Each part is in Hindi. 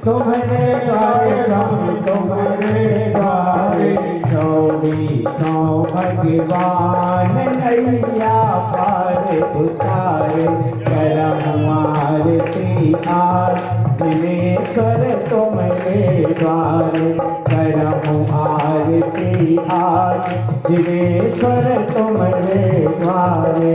तुम्हारे द्वारे स्वामी तुम्हारे द्वारे 24 भगवान नैया पार उतारे करम आरती आज जिनेश्वर तुम्हारे द्वारे करम आरती आज जिनेश्वर तुम्हारे द्वारे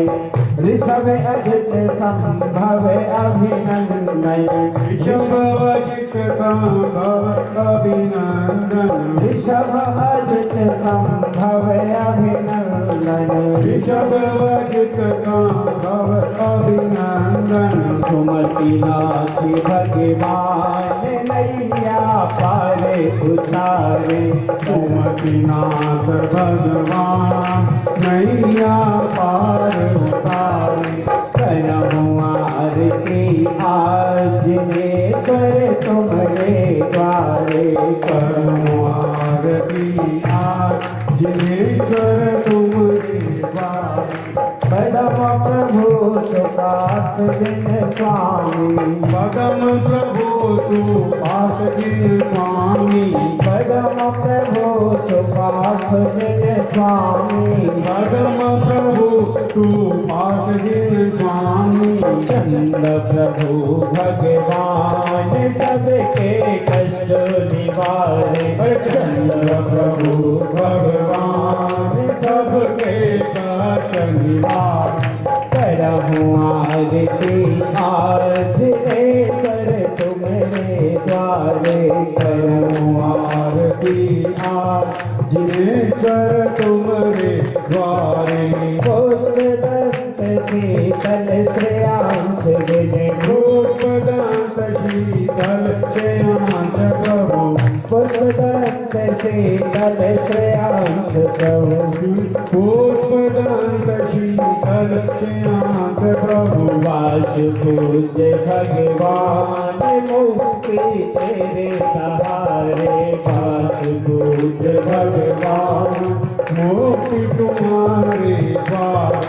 ऋषभ अजित संभव अभिनंदन ऋषभ अजित संभव अभिनंदन ऋषभ अजित संभव अभिनंदन ऋषभ अजित संभव अभिनंदन सुमति नाथ भगवान नैया पार उतारे सुमति नाथ भगवान नैया पार उतारे करम आरती आज जिनेश्वर तुम्हारे द्वारे करम आरती आज जिनेश्वर तुम्हारे द्वारे पदम प्रभु सुपास जिन स्वामी पदम प्रभु तू पास जिन स्वामी पदम प्रभु सुपास जिन स्वामी पदम प्रभु तू पास जिन स्वामी चंद प्रभु भगवान सबके कष्ट निवारे चंद्र प्रभु भगवान सबके कष्ट निवार करम आरती आज जिनेश्वर तुम्हारे द्वारे करम आरती आज जिनेश्वर तुम्हारे द्वारे पुष्प दत्त शीतल श्रेयांश जिने पुष्पदंत शीतल श्रेयांश प्रभु पुष्प दत्त शीतल श्रेयांश प्रभु पुष्पदंत शीतल श्रेयांश प्रभु वास पूज्य भगवान मुक्ति तेरे सहारे वास पूज्य भगवान मुक्ति तुम्हारे द्वार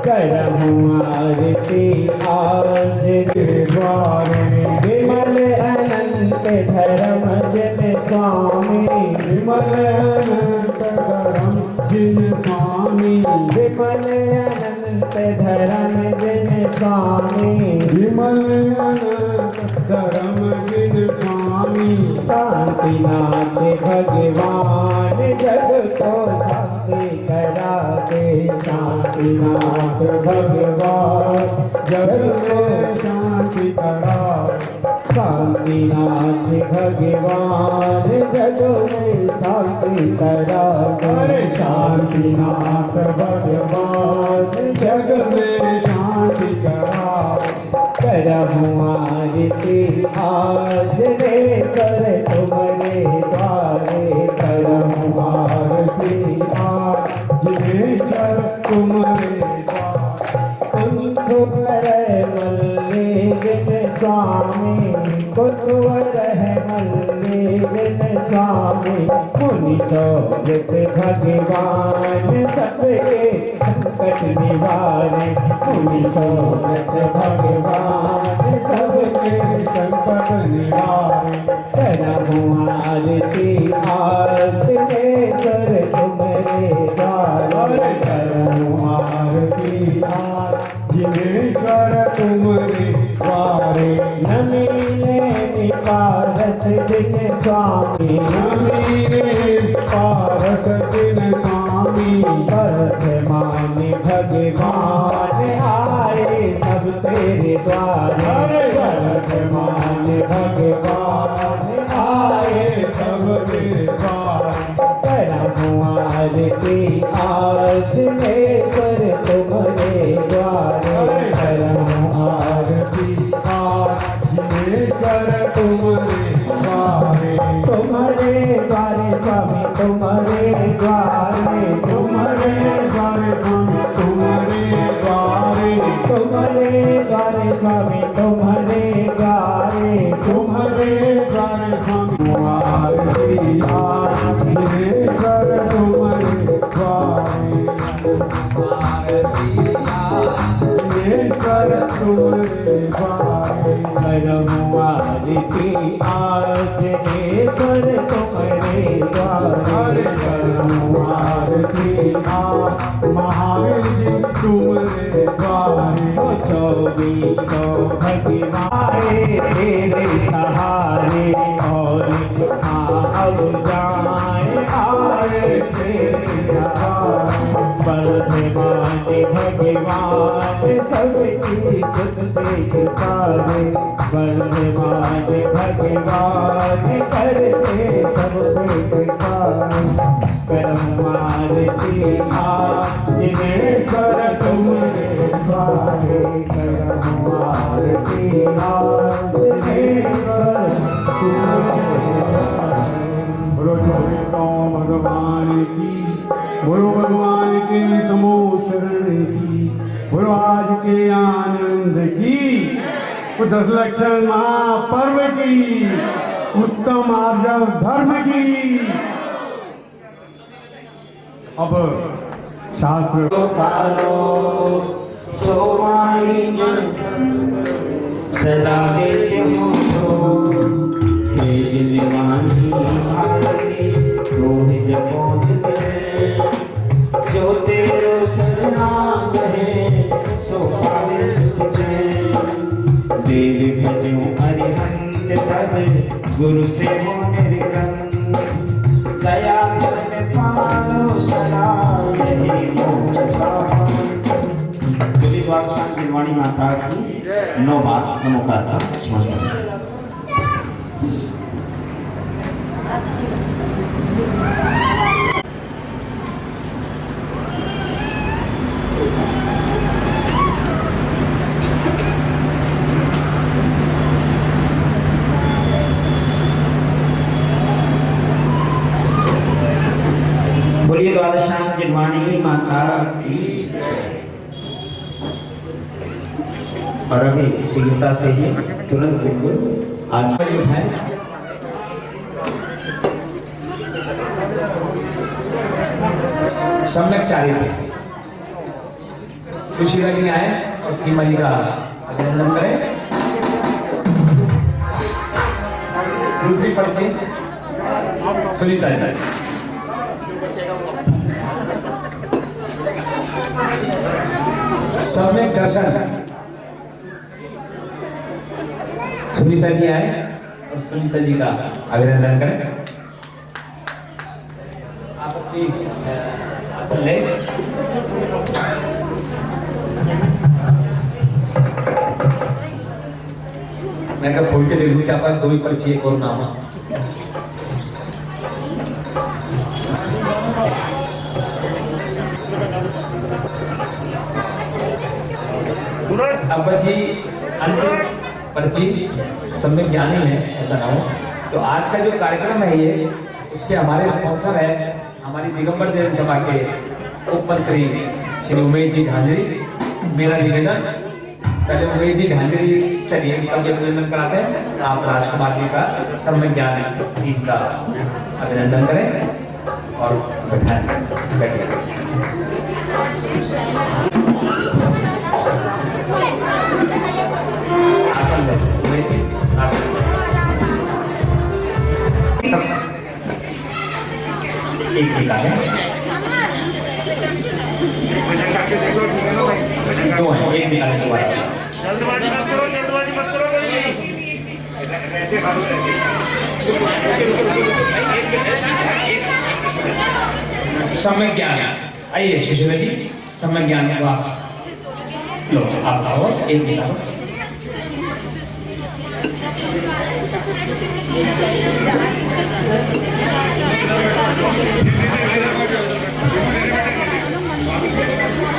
करम आरती आज के द्वारे विमल अनंत धर्म जन स्वामी विमल अनंत धर्म जिन स्वामी विमल अनंत धर्म जन स्वामी विमल अनंत धर्म जिन स्वामी शांतिनाथ भगवान जग को शांति कराते शांतिनाथ भगवान जग में शांति करा शांतिनाथ भगवान जग में शांति कराते अरे शांतिनाथ भगवान जग में शांति करा करम आरती आज जिनेश्वर तुम्हारे द्वारे करम आरती आज जिनेश्वर तुम्हारे द्वार कुंथुवर मल्लिक स्वामी कुंथुवर मल्लिक स्वामी मुनि सौरत भगवान सबके संकट निवारे मुनि सौरत भगवान सबके संकट निवारे करम आरती आज जिनेश्वर तुम्हारे द्वारे करम आरती आज जिनेश्वर तुम्हारे द्वारे नमीने पारस जिन स्वामी नमीने पारस जिन स्वामी वर्धमान भगवान आए सब तेरे द्वारे वर्धमान भगवान आए सब के द्वार करम आरती आज जिनेश्वर तुम्हारे द्वारे करम आरती आज जिनेश्वर तुम्हारे द्वारे तुम्हारे द्वारे स्वामी तुम्हारे द्वारे तुम्हारे द्वारे स्वामी तुम्हारे द्वारे तुम्हारे द्वारे स्वामी तुम्हारे द्वारे तुम्हारे द्वारे स्वामी आरती आज जिनेश्वर तुम्हारे द्वारे दिनेश्वर तुम्हारे द्वारे करहूँ आरती आज दिनेश्वर तुम्हारे द्वारे करहूँ आरती आज महावीर जी तुम्हारे द्वारे चौबीसों भगवान तेरे सहारे और अब जाए आए तेरे सहारे वर्धमान भगवान सबकी सुख से पुकारे वर्धमान भगवान करते सबसे पुकारे करम आरती आज दिनेश्वर तुम्हारे द्वारे करम आरती आज दिनेश्वर तुम्हारे द्वारे बोलो चौबीसों भगवान की बोलो भगवान के समूह शरण की बोलो आज के आनंद की वो 10 लक्षण महापर्व की उत्तम आर्जव धर्म की। अब शास्त्र कालो सोवाणी सदा विद्यमुतो हे दिवानी भाई रोहि जपोत जो तेरो शरणागत है सो पावे सुख देव विद्यो अरिहंत तब गुरु से हो निर्गम दया कर पालो सदा यही मोक्ष पावन। वाणी माता की 9 बार नमोकार का स्मरण करें। बोलिए द्वादशांग जिनवाणी माता की। और अभी शीघ्रता से ही तुरंत बिल्कुल आज है सम्यक चारित्र खुशी लगी आए और सीमा जी का अभिनंदन करें। दूसरी पर्ची सुनीता जी। सम्यक दर्शन सुनीता जी आए और सुनीता जी का अभिनंदन करें। आप अपनी आसन ले। मैं कहा खोल के देख लूं क्या पास 2 ही पर्ची एक और नाम है। अब पर्ची अंतिम पर्ची सम्यक ज्ञानी है ऐसा ना हो। तो आज का जो कार्यक्रम है ये उसके हमारे स्पॉन्सर है हमारी दिगंबर जैन सभा के उप मंत्री श्री उमेश जी झांझरी। मेरा निवेदन पहले उमेश जी झांझरी चलिए अभिनंदन कराते हैं। आप राजकुमार जी का सम्यक ज्ञान टीम का अभिनंदन करें और बैठिए। एक निकाले 2 है एक निकाले 2 है। जल्दबाजी मत करो ऐसे सम्यक ज्ञान आइए शिशिर जी सम्यक ज्ञान को आप लो आप आओ एक निकालो।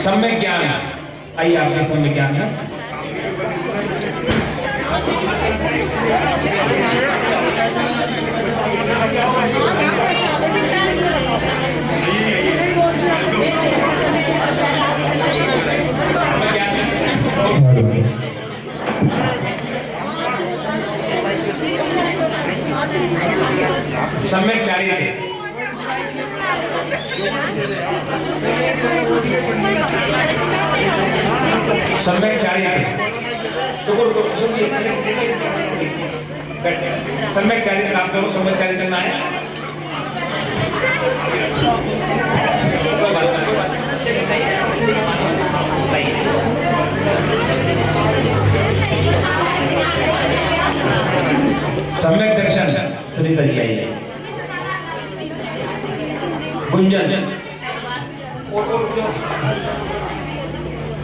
सम्यक ज्ञान आइए आपके सम्यक ज्ञान में सम्यक चारित्र सम्यक चारित्र सम्यक चारित्र आप दोनों सम्यक चारित्र में आए। सम्यक दर्शन सुनीता जी आइए। गुंजन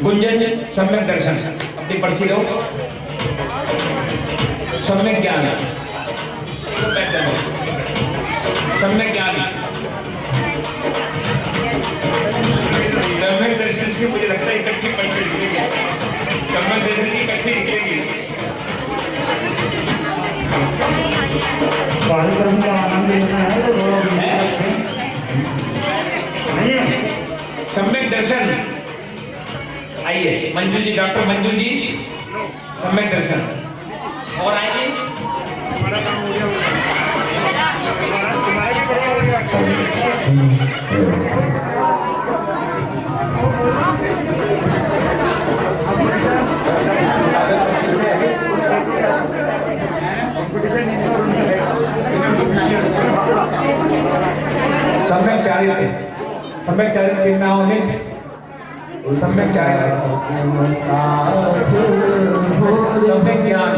गुंजन सम्यक दर्शन अपनी पर्ची लो। सम्यक ज्ञान सम्यक ज्ञान सम्यक दर्शन की मुझे लगता है इकट्ठी पर्ची निकलेगी। सम्यक दर्शन की इकट्ठी निकलेगी। कार्यक्रम का आनंद लेना है तो सम्यक दर्शन आइए। मंजू जी, डॉक्टर मंजू जी सम्यक दर्शन और आइए। सम्यक चारित्र सम्यक चारित्र के नाम में सम्यक चारित्र सम्यक ज्ञान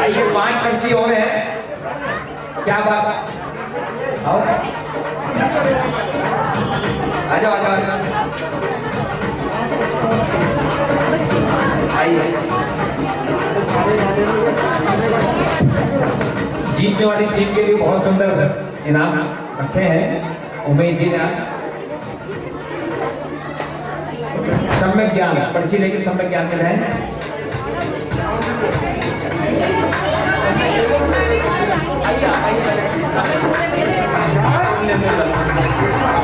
आइए। 5 पर्ची और है। क्या बात, आओ आ जाओ आ जाओ आइए। जीतने वाली टीम के लिए बहुत सुंदर इनाम रखे हैं। उम्मीद जी सम्यक ज्ञान पर्ची लेके सम्यक ज्ञान में रहें।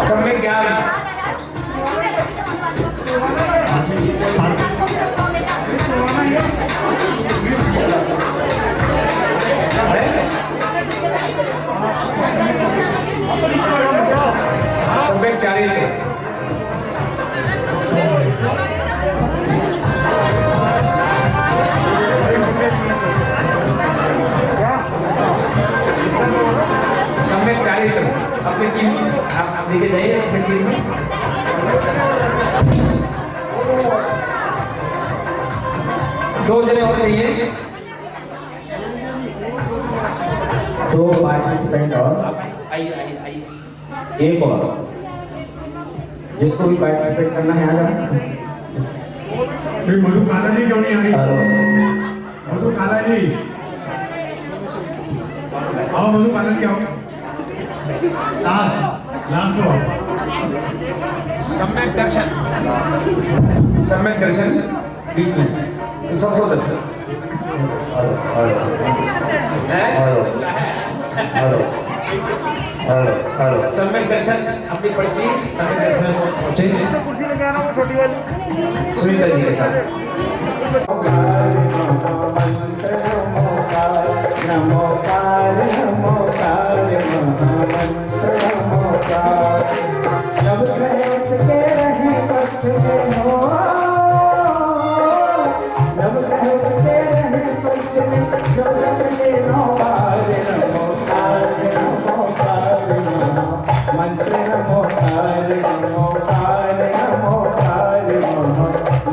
सम्यक ज्ञान सम्यक चारित्र सम्यक चारित्र अपनी टीम आप लेके जाइए अपनी टीम में। दो जने और चाहिए। 2 पार्टिसिपेंट और आइए आइए आइए। एक और जिसको भी पार्टिसिपेट करना है आ जाओ। फिर मधु काला जी क्यों नहीं आ रही? हेलो मधु काला जी आओ। मधु काला जी आओ। लास्ट तो सम्यक दर्शन सम्यक दर्शन बीच में सब सो दे सम्यक दर्शन अपनी पर्ची सम्यक दर्शन सुनीता जी के साथ। नमोकार नमोकार महामंत्र नमोकार जब प्रयास के रहे पक्ष में हो जब प्रयास के रहे पक्ष में जो जब के नमोकार नमोकार नमोकार मंत्र नमोकार नमोकार नमोकार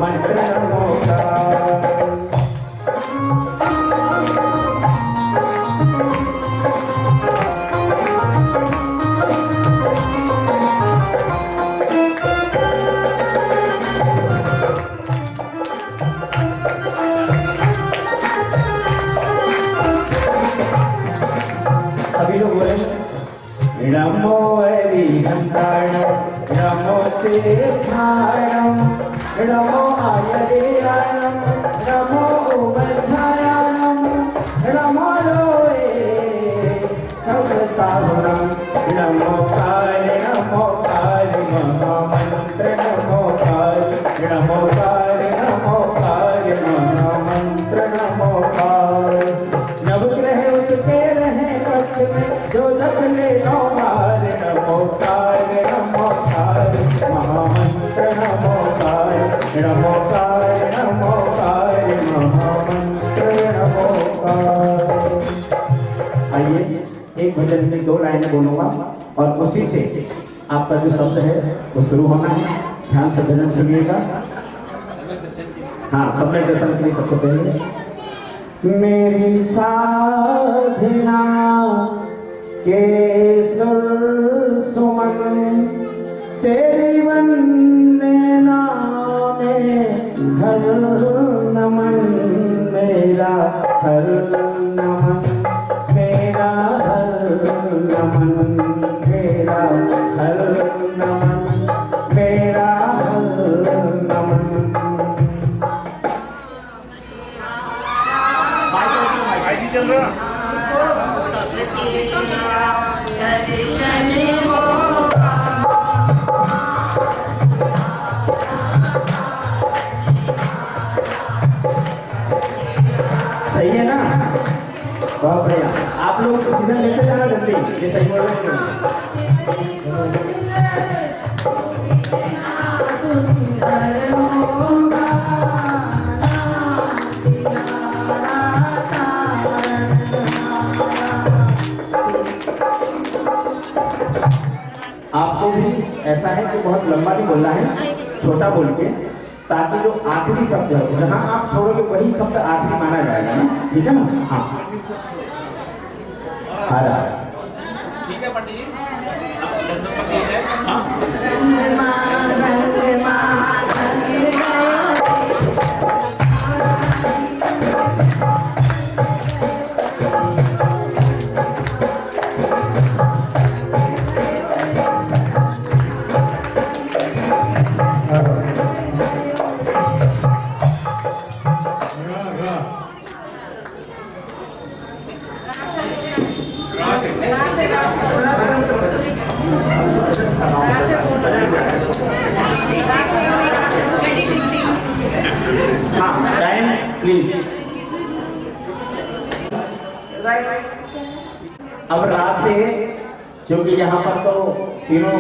मंत्र नमोकार। सभी लोग बोले नमो हरिहंताणं नमो सिद्धाणं नमो आयर्याणं नमो उमध्यायाणं नमो लोये सर्वसाधनं नमोकार नमोकार महामंत्र नमोकार नमोकार नमोकार महामंत्र नमोकार नवग्रह उसके रहे में जो जप ले नमोकार नमोकार नमोकार महामंत्र नमोकार नमोकार नमोकार महामंत्र नमोकार। आइए एक भजन में 2 लाइनें बोलूंगा और उसी से आपका जो शब्द है वो शुरू होना है। ध्यान से भजन सुनिएगा। हाँ, समय दर्शन के लिए सबको पहले मेरी साधना के सुर सुमन तेरी वंदना में हर नमन मेरा हर नमन मेरा हर नमन मेरा हर नमन मेरा हर नमन। सही है ना? बहुत बढ़िया। आप लोग सीधा लेते जाना जल्दी, ये सही बोल रहे हैं। आपको भी ऐसा है कि बहुत लंबा नहीं बोलना है, छोटा बोल के, ताकि जो आखिरी शब्द है जहां आप छोड़ोगे वही शब्द आखिरी माना जाएगा ना, ठीक है ना? हाँ, आ रहा है। ठीक है पंडित जी, अब 10 नंबर दिए हैं। हाँ, टाइम प्लीज। अब रात से, क्योंकि यहाँ पर तो तीनों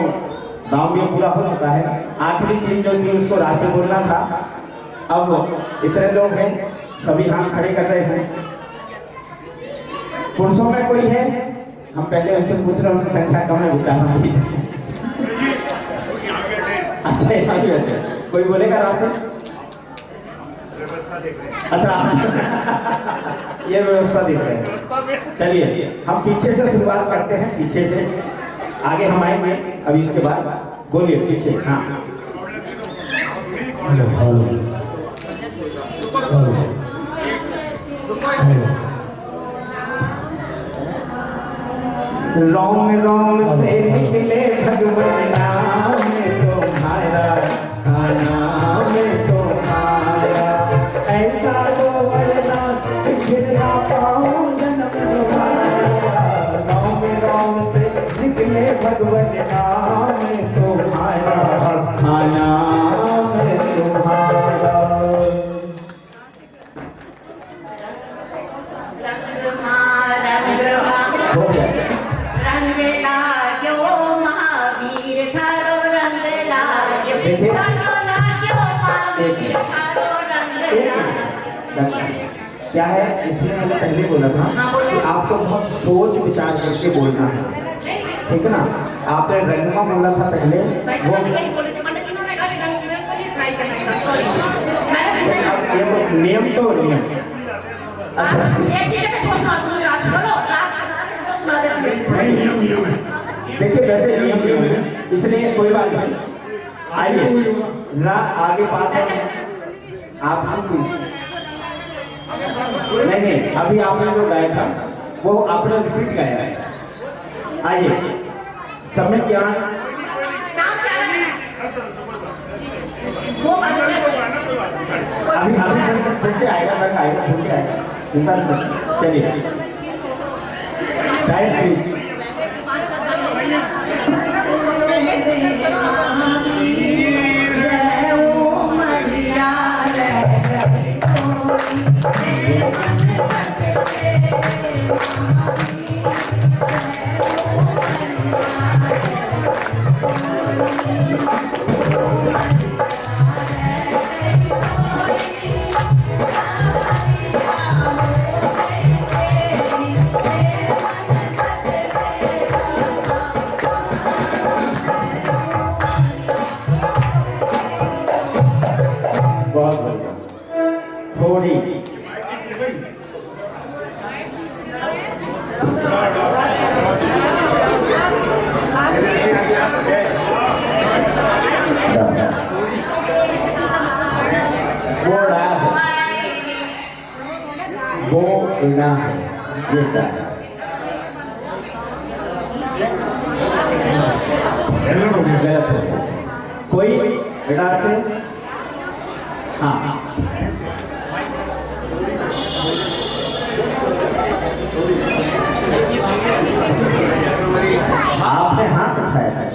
गांव में पूरा हो चुका है, आखिरी 3 जो थी उसको रात से बोलना था। अब इतने लोग हैं, सभी हाथ खड़े कर रहे हैं। पुरुषों में कोई है? हम पहले उनसे पूछ रहे हैं, उनकी संख्या कम है, विचार नहीं। अच्छा, कोई बोलेगा रात से? अच्छा, ये व्यवस्था देख रहे हैं। चलिए हम पीछे से शुरुआत करते हैं, पीछे से आगे हम आएंगे अभी इसके बाद। बोलिए पीछे। हाँ, रोम रोम से निकले भगवान नाम तुम्हारा, नाम तुम्हारा, ऐसा वो वरदान बिछड़ा पाऊं जन्म तुम्हारा। रोम रोम से निकले भगवान नाम तुम्हारा, नाम तुम्हारा। हो गया। क्या है, इसमें मैंने पहले बोला था कि आपको बहुत सोच विचार करके बोलना है, ठीक है ना? आपने रंगमा बोला था पहले, वो नियम तो नियम। अच्छा, देखिए वैसे नियम है, इसलिए कोई बात नहीं। आइए ना आगे पास आप नहीं, अभी आपने जो गाया था वो आपने रिपीट गाया है। आइए, समय ज्ञान अभी फिर से आएगा, फिर से आएगा, चिंता नहीं। चलिए, टाइम प्लीज। देता है। गलत हो गया। गलत हो गया। कोई बेटा से हाँ आपने हाथ उठाया है।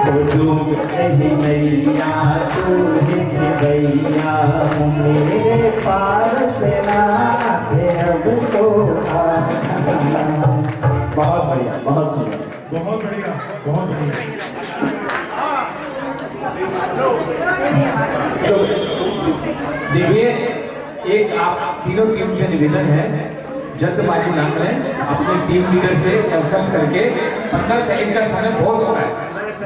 तो डूब रही नैया तू ही भैया मेरे पार से ना अब तो बहुत बढ़िया, बहुत सुंदर। बहुत बढ़िया, बहुत बढ़िया। देखिए, एक आप तीनों टीम से निवेदन है, जल्दबाजी ना करें, अपने टीम लीडर से कंसल्ट करके 15 सेकंड का समय बहुत होता है।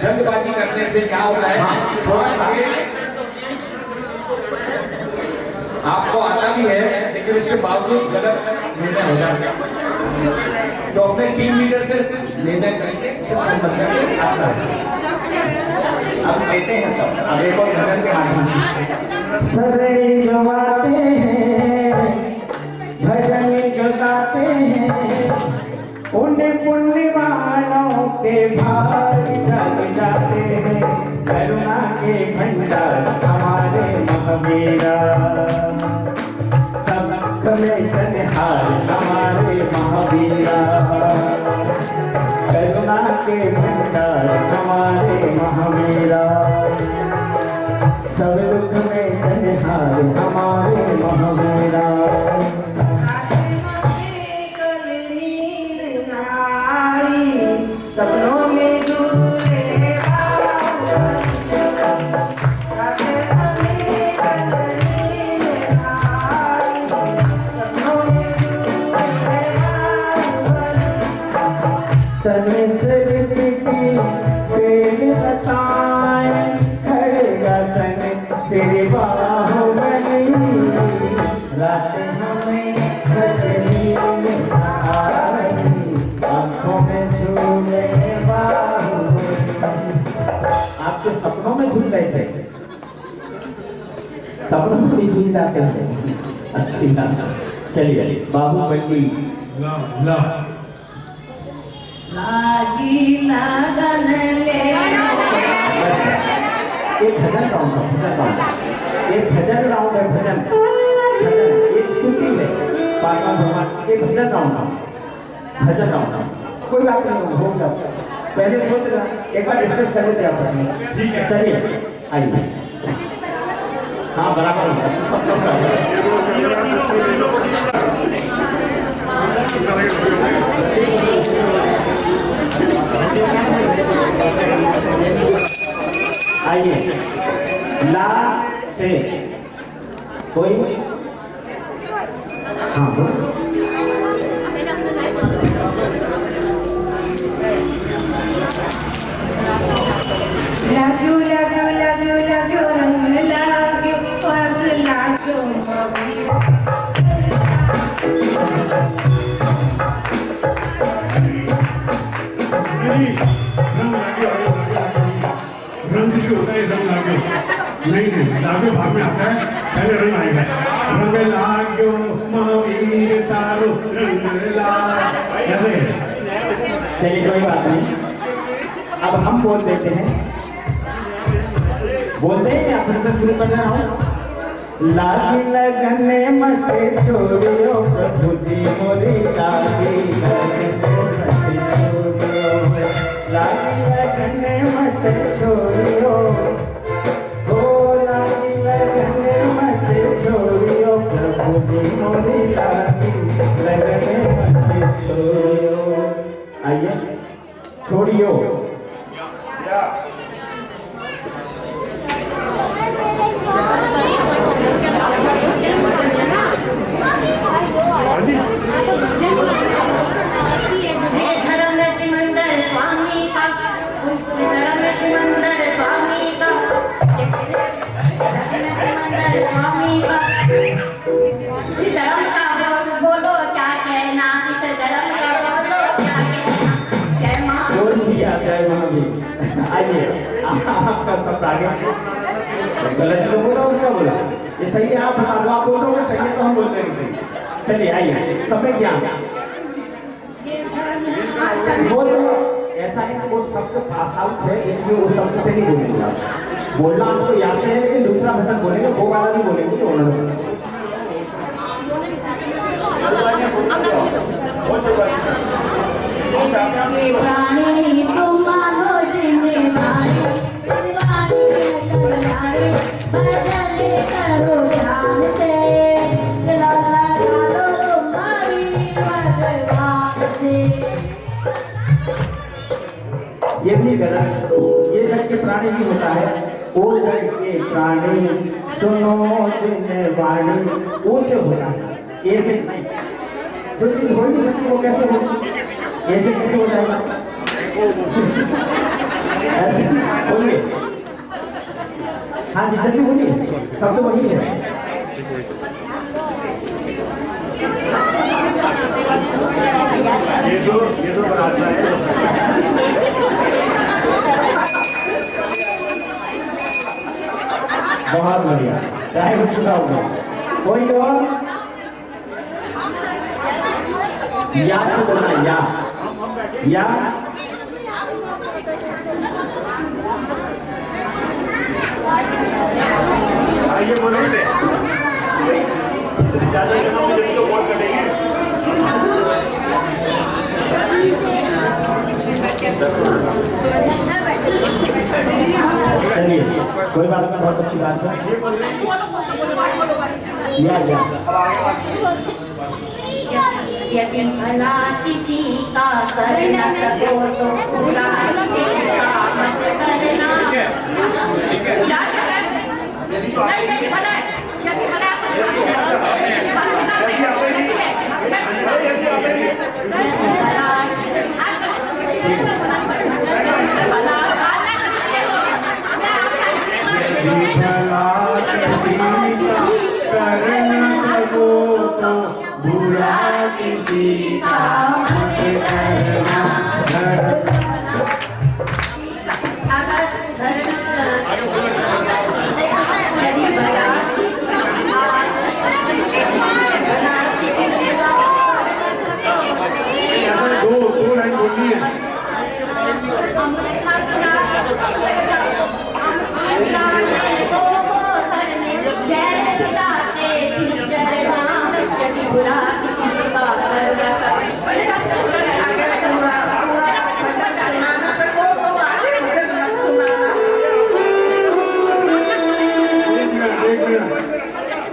जल्दबाजी करने से क्या होता है, थोड़ा सा आपको आता भी है लेकिन उसके बावजूद गलत निर्णय हो जाता है। तो अपने टीम लीडर से निर्णय करके आता है। अब देते हैं सब। अब एक और भजन के माध्यम से सरे जो आते हैं भजन जो गाते हैं उन्हें पुण्य वालों के भाग जग जाते हैं। करुणा के भंडार हमारे महावीरा सब में जनहार हमारे महावीरा। करुणा के भंडार हमारे महावीरा सब दुख में जनहार हमारे महावीरा। सपनों में झूले तने से पेड़ बताए खड़ेगा सन सिर बाहुबली रात हमें सजनी आंखों में झूले बाहुबली। आपके सपनों में झूल रहे थे, सपनों में भी झूल जाते हैं। अच्छी बात। चलिए बाहुबली ला लागी नागन ले एक भजन राउंड है, भजन राउंड, एक भजन राउंड है, भजन भजन एक स्तुति है पार्वती भगवान। एक भजन राउंड है, भजन राउंड है। कोई बात नहीं होगा, पहले सोच रहा एक बार डिस्कस कर लेते आपस में। ठीक है। चलिए आइए। हाँ बराबर है, सब आइए। ला से कोई हाँ बोलो। लाग्यो लाग्यो लाग्यो लाग्यो रंग लाग्यो पग लाग्यो रंग से होता है, रंग लाग्यो नहीं लाग्यो भाग में आता है, पहले रंग आएगा। रंग लाग्यो महावीर तारो रंग लाग, ऐसे। चलिए कोई बात नहीं, अब हम बोल देते हैं। बोलते हैं या फिर से शुरू करना हो। लागी लगने मते छोड़ियो प्रभु जी मोरी लागी लगने मते छोड़ियो। लागी लगने मते छोड़ियो, हो लागी लगने मते छोड़ियो प्रभु जी मोरी लागी लगने मते छोड़ियो। आइए छोड़ियो। धर्म सिमंदर स्वामी का धर्म सिमंदर सब प्राणी गलत तो बोला उसका बोला ये सही है आप बता दो आप बोल रहे हो सही है तो हम बोलते हैं सही चलिए आइए समय ज्ञान ये धर्म बोल ऐसा है वो सबसे आसान है इसलिए वो शब्द से नहीं बोलेंगे आप बोलना आपको यहाँ से है लेकिन दूसरा भजन बोलेंगे वो वाला नहीं बोलेंगे तो उन्होंने के प्राणी तुम मानो जिन्ने मारे जिनवानी कल्याणी भजन करो ध्यान से दिल लगा लो तुम्हारी भगवान से। ये भी गलत ये जग के प्राणी भी होता है ओ जग के प्राणी सुनो जिन्ने वाणी वो से होता है ये से जो चीज हो नहीं सकती वो कैसे होगी ऐसे कैसे हो जाएगा ऐसे बोलिए हाँ जी जल्दी बोलिए सब तो वही है ये तो बनाता है बहुत बढ़िया चाहे कुछ पूरा होगा कोई और या से बोलना या आइए बोलोगे ज्यादा जब तो वोट करेंगे चलिए कोई बात नहीं बहुत अच्छी बात है या यदि भला किसी का कर न सको तो बुरा किसी का मत करना। नहीं भला यदि भला बुरा किसी का मत करना दो लाइन बोलनी है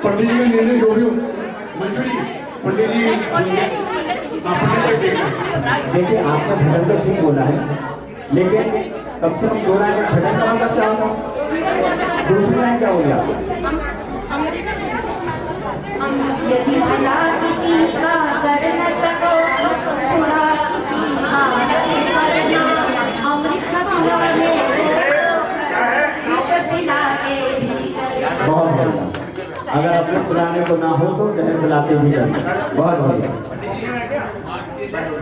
पंडित जी का निर्णय जो भी हो मंजूरी पंडित जी देखिए आपका भजन तो ठीक बोला है लेकिन कम से कम 2 लाइन भजन का मतलब क्या होता दूसरी लाइन क्या हो गया यदि भला किसी का कर न सको तो बुरा किसी का मत करना। अमृत पिलाने विष पिलाते भी बहुत बढ़िया अगर अपने पुराने को ना हो तो जहर पिलाते भी करना बहुत बढ़िया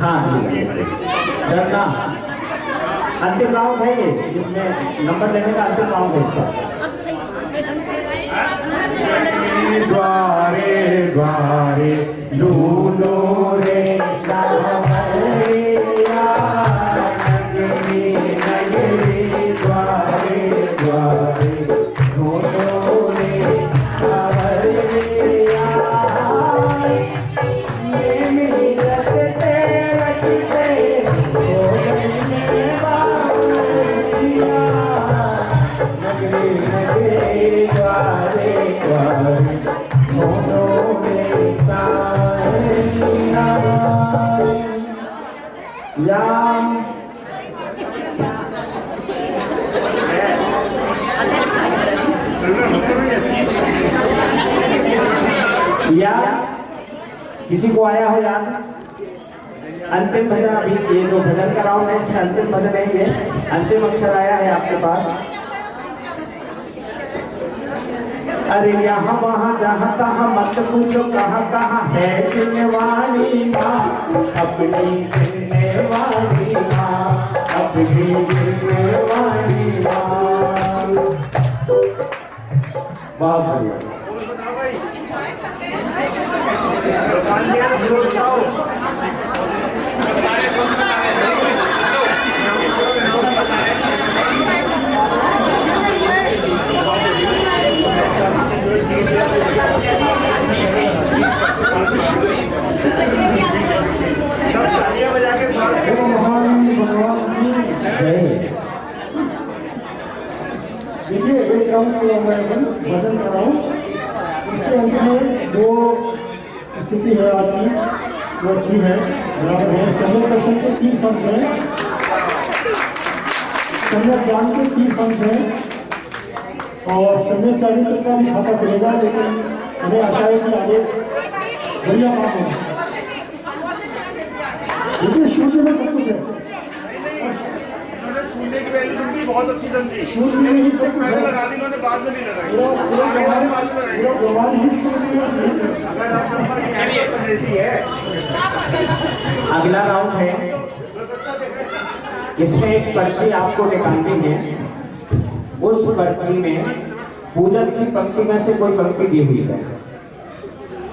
हाँ डरना अंतिम राउंड है ये जिसमें नंबर लेने का अंतिम राउंड है इसका द्वारे द्वारे लूलो रे सावरिया नगरी नगरी द्वारे द्वारे लूलो रे सावरिया ये मिलत रखते हो गए बावरिया नगरी नगरी द्वारे द्वारे या किसी को आया हो याद अंतिम भजन अभी ये जो भजन का राउंड है इसमें अंतिम भजन है ये अंतिम अक्षर आया है आपके पास अरे यहाँ वहाँ जहाँ तहाँ मत पूछो कहाँ कहाँ है जिनवाणी माँ अपनी जिनवाणी माँ अपनी जिनवाणी माँ बहुत बढ़िया। सब तालियां बजा के स्वागत हे महान भगवान की जय। देखिए एक काम को मैं भजन कर रहा हूँ, इसके अंत में जो स्थिति है आज की वो अच्छी है, बराबर है। समय दर्शन के 30 अंश है, समय ज्ञान के 30 अंश है और समय चरित्र का भी खाता पड़ेगा, लेकिन हमें आशा है कि आगे बढ़िया काम हो। देखिए सूर्य में सब कुछ है, सुनने की वैल्यू सुनती बहुत अच्छी समझी। सूर्य में ही सब कुछ पहले है। लगा दी उन्होंने, बाद में नहीं लगाई। पूरा भगवान ही सूर्य में है। अगर आप नंबर की तो मिलती है। अगला राउंड है, इसमें एक पर्ची आपको निकालनी है। उस पर्ची में पूजन की पंक्ति में से कोई पंक्ति दी हुई है,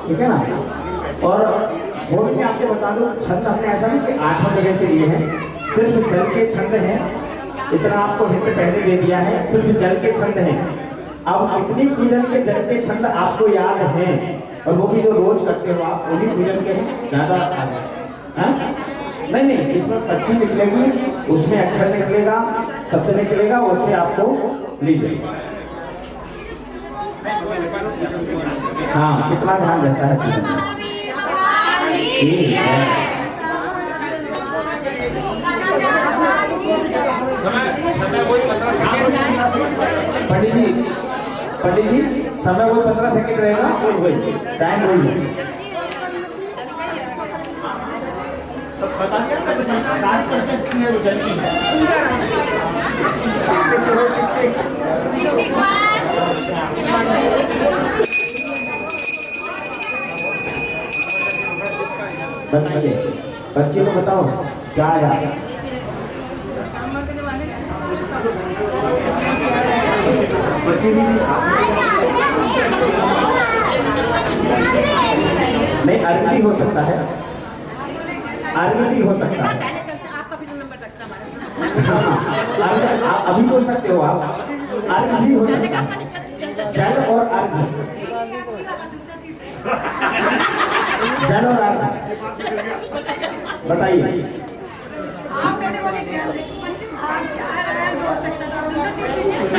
ठीक है ना। और बोर्ड में आपको बता दूं, छंद हमने ऐसा नहीं कि 8 जगह से लिए हैं, सिर्फ जल के छंद हैं। इतना आपको हिंट पहले दे दिया है, सिर्फ जल के छंद हैं। अब कितनी पूजन के जल के छंद आपको याद हैं, और वो भी जो रोज करते हो आप, वही पूजन के हैं ज्यादा। नहीं, इसमें पर्ची निकलेगी, उसमें अक्षर निकलेगा, शब्द निकलेगा, उससे आपको लीजिए। हाँ, कितना ध्यान रहता है पूजन में। समय वही 15 सेकंड। पंडित जी समय वही 15 सेकंड रहेगा। वही टाइम वही बच्चे को बताओ क्या आया। नहीं, अर्घ भी हो सकता है, अर्घ भी हो सकता है। अर्घ आप अभी बोल सकते हो, आप अर्घ भी हो सकता है। जल और अर्घ, जल और अर्घ बताइए।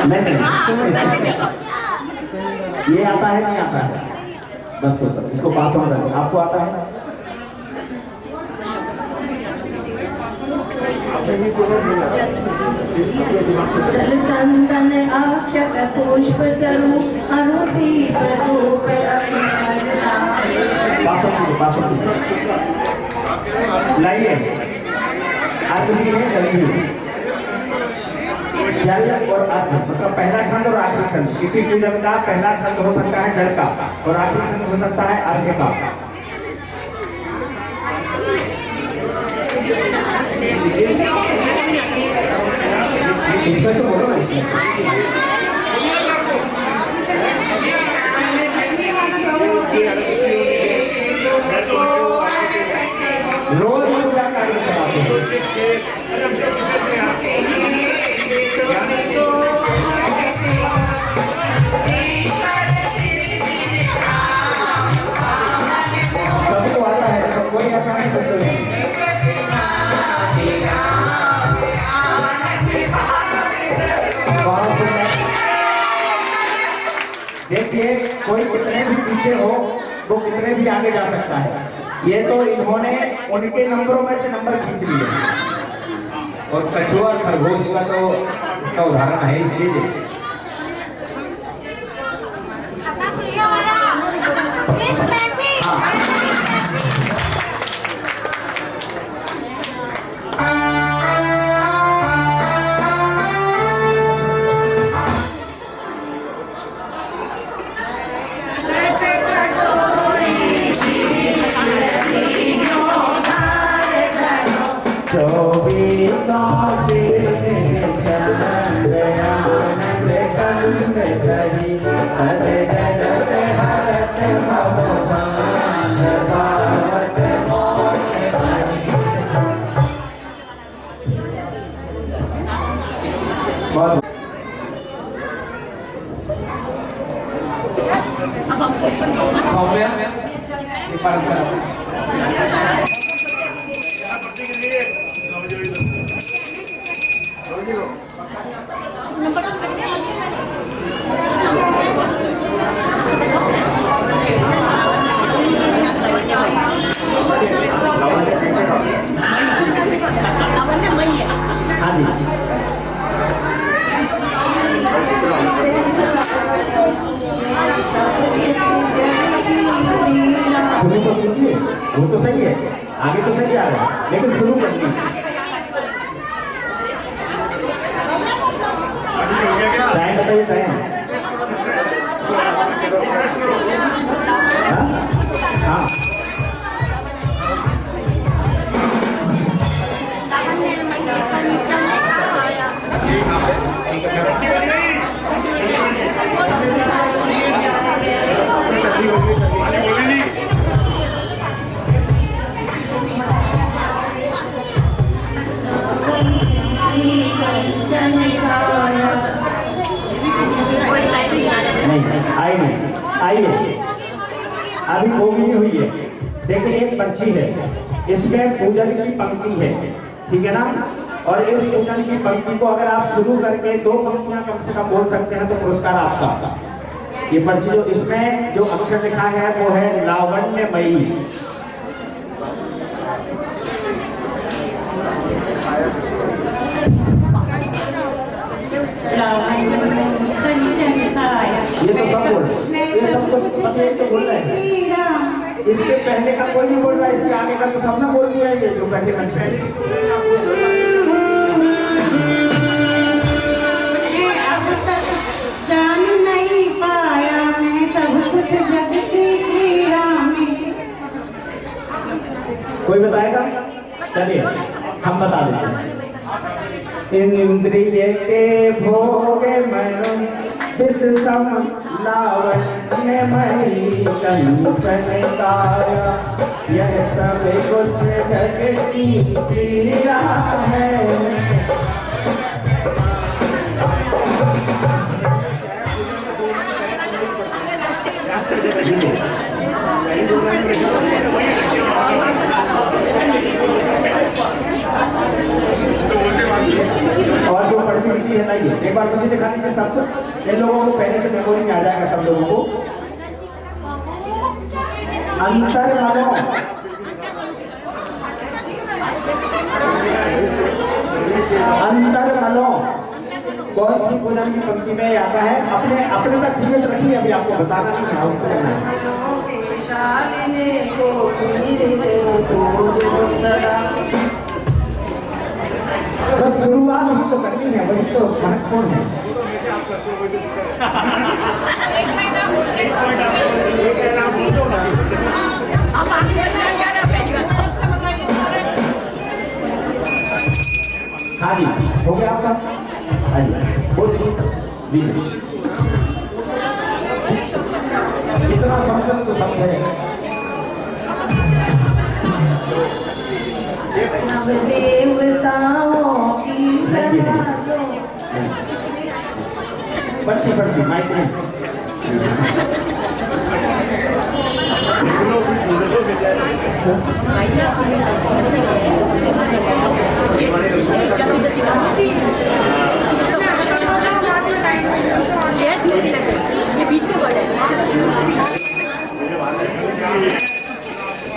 नहीं, ये आता है नहीं आता है, बस तो सब इसको पास ऑन करें। आपको आता है? जल चंदन अक्षत पुष्प चरु अनुदीप धूप पास लाइए। अर्घ भी है, जल भी है। जल और अर्घ मतलब पहला छंद और आखिरी छंद। किसी पूजन का पहला छंद हो सकता है जल का, और आखिरी छंद हो सकता है अर्घ का। इसमें से बोलो ना, इसमें रोज पूजा कार्य चलाते सबको आता है, तो कोई ऐसा नहीं करते। देखिए, कोई कितने भी पीछे हो, वो कितने भी आगे जा सकता है। ये तो इन्होंने उनके नंबरों में से नंबर खींच लिए। और कछुआ खरगोश का तो इसका उदाहरण है। लीजिए चौबीस हरे जगत हरत भव भान पावत मोक्ष पानी। बहुत सौम्या ये परंपरा हाँ जी शुरू तो कीजिए, वो तो सही है, आगे तो सही आ रहा है, लेकिन शुरू करिए। टाइम बताइए, टाइम। हाँ हाँ आइए, अभी वो भी नहीं हुई है। देखिए एक पर्ची है, इसमें पूजन की पंक्ति है, ठीक है ना। और इस पूजन की पंक्ति को अगर आप शुरू करके 2 पंक्तियां कम से कम बोल सकते हैं तो पुरस्कार आपका। ये पर्ची जो इसमें जो अक्षर लिखा है वो है लावण्यमयी। ये तो सब बोल रहे हैं, ये सब तो एक तो बोल रहे हैं। इसके पहले का कोई नहीं बोल रहा, इसके आगे का तो सबने बोल दिया है। ये जो पहले जान नहीं पाया मैं सब कुछ जग की क्रीड़ा में। कोई बताएगा? चलिए हम बता देते हैं। इंद्रिय के भोगे मन विष सम लावण्यमयी कंचन काया, यह सब कुछ जग की क्रीड़ा है। और जो पर्ची पर्ची है ना, ये एक बार मुझे दिखा दीजिए सब। इन लोगों को पहले से मेमोरी में आ जाएगा सब लोगों को। अंतर मनो, अंतर मनो कौन सी पूजन की पंक्ति में आता है? अपने अपने तक सीमित रखिए, अभी आपको बताना नहीं है, आपको करना है। बस शुरुआत ही तो करनी है, वही तो महत्वपूर्ण है। हाँ जी, हो गया आपका? हाँ जी, बोल दीजिए। इतना समझ तो समझे। देवताओं की सदा जो बच्ची बच्ची माइक में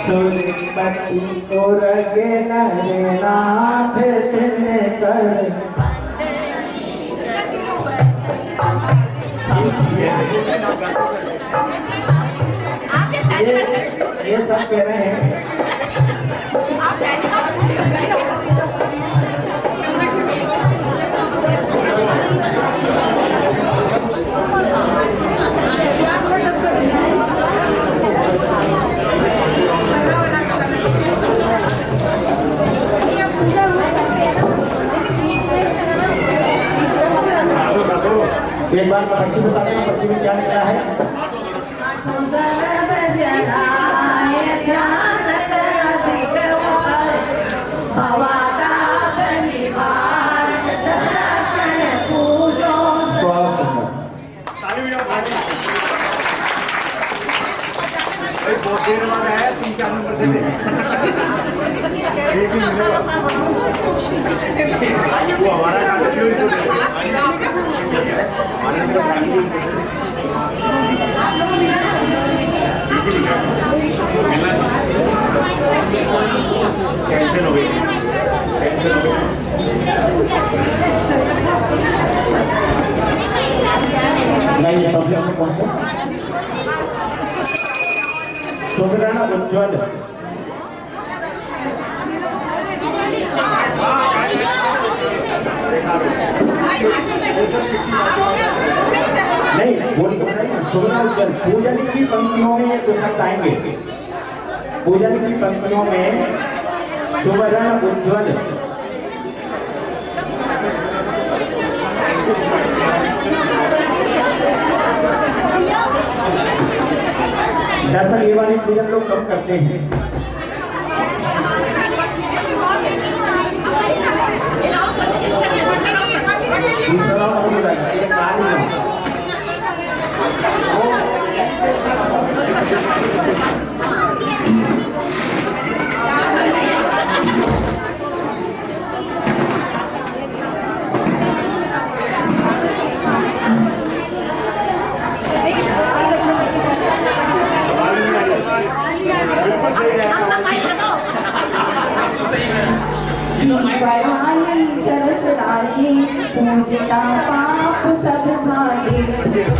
सुरपति को रगे नाथ तिने कर ये सब कह रहे हैं। एक बार पर्ची बताते हैं पर्ची में क्या लिखा है। गर्भ जलाय ध्यान कर अधिक उछल, भवाताप निवार दस लक्षण पूजो बहुत सुंदर। ताली बजाओ पार्टी। भाई बहुत देर बाद आया 3-4 नंबर दे दे। एक ही मिलेगा। वो हमारा काम क्यों नहीं छोड़ रहे? हमारे तरफ गाड़ी क्यों नहीं छोड़ रहे? टेंशन हो गई। टेंशन हो गई। नहीं पब्लिक में कौन सा सुवर्ण उज्ज्वल नहीं बोल तो नहीं सुवर्ण उज्ज्वल पूजन की पंक्तियों में ये दो शब्द आएंगे। पूजन की पंक्तियों में सुवर्ण उज्ज्वल दरअसल ये वाली पूजन लोग कम करते हैं। दूसरा और बोला ये कार्य काली सरस राजी पूजता पाप सब भागे, पूजता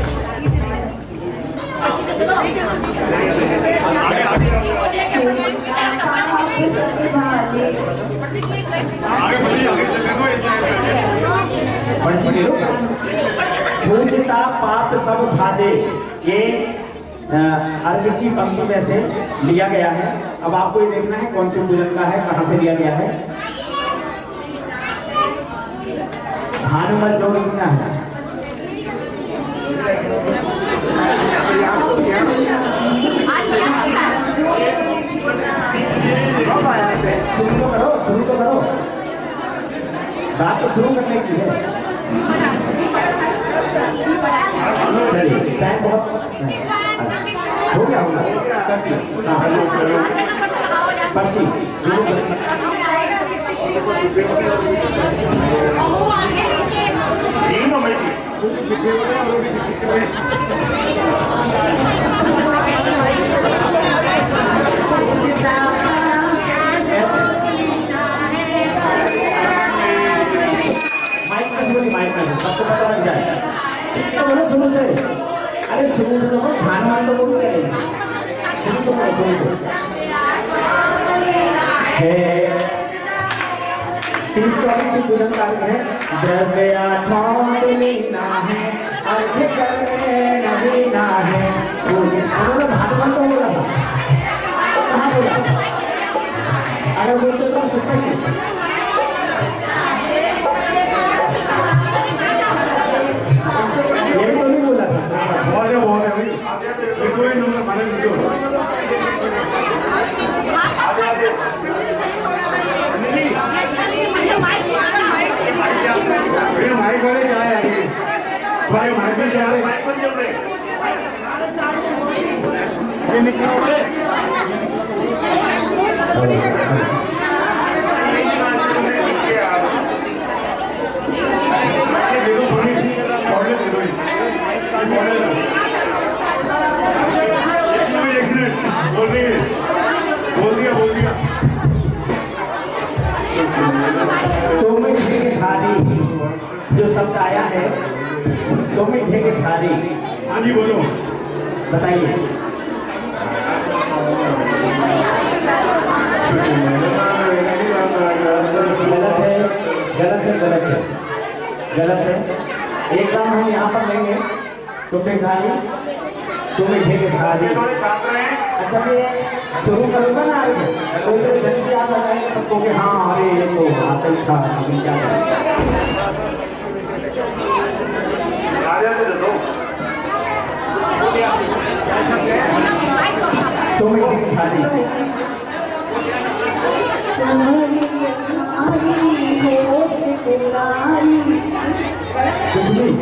पाप सब भागे, पर्ची ले लो। पूजता पाप सब भाजे ये अर्घ की पंक्ति में से लिया गया है। अब आपको ये देखना है कौन से पूजन का है, कहाँ से लिया गया है। भानुमत जो लिखना है शुरू तो करो, शुरू तो करो, बात तो शुरू करने की है। चलिए टाइम बहुत हो गया होगा। पर्ची माइक में सबको पता लग जाए। शुरू से अरे शुरू से खान मान तो बोल रहे शुरू से है 324 पूजन कार्य है। द्रव्या मीना है अर्घ करने नवीना है। उन्होंने भागवत तो बोला था, कहाँ बोला? अगर बोलते तो सुनते ये तो नहीं बोला था। बहुत है भाई, ये कोई नंबर माने नहीं दो। ये माइक वाले क्या है आगे? भाई माइक में क्या है? माइक बंद कर रहे। ये निकलोगे? ये देखो थोड़ी पॉडले दे दो। बोल दिया तो मीठे की थाली जो शब्द आया है, तो मीठे की थाली। हाँ जी बोलो। बताइए। गलत है। एक काम हम यहाँ पर लेंगे, तो फिर थाली तो मीठे की थाली। अच्छा ये शुरू करूँगा ना आगे, कोई तो जल्दी याद आ जाएगा सबको कि हाँ अरे ये तो आता ही था, अभी क्या करें। आ जाते दो तुम्हें सिखा दी कुछ नहीं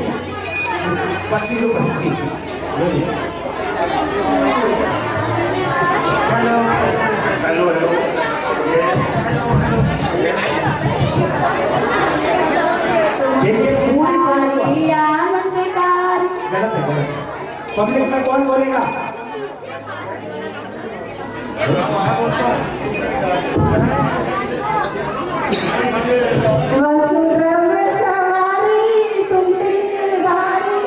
25 को 25 हेलो हेलो देखिए पूरी आनंदकारी गलत है गलत पब्लिक में कौन बोलेगा वसुंधरा सवारी तुम दिलदारी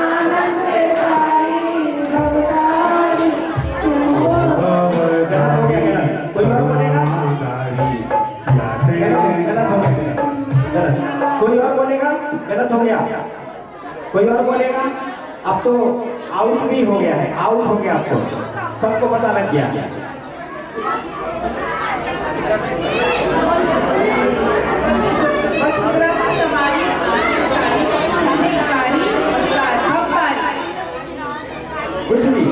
आनंदकारी भवतारी तुम कोई और बोलेगा गलत हो गया गलत कोई और बोलेगा गलत हो गया कोई और बोलेगा अब तो आउट भी हो गया है आउट हो गया आपको सबको पता लग गया कुछ भी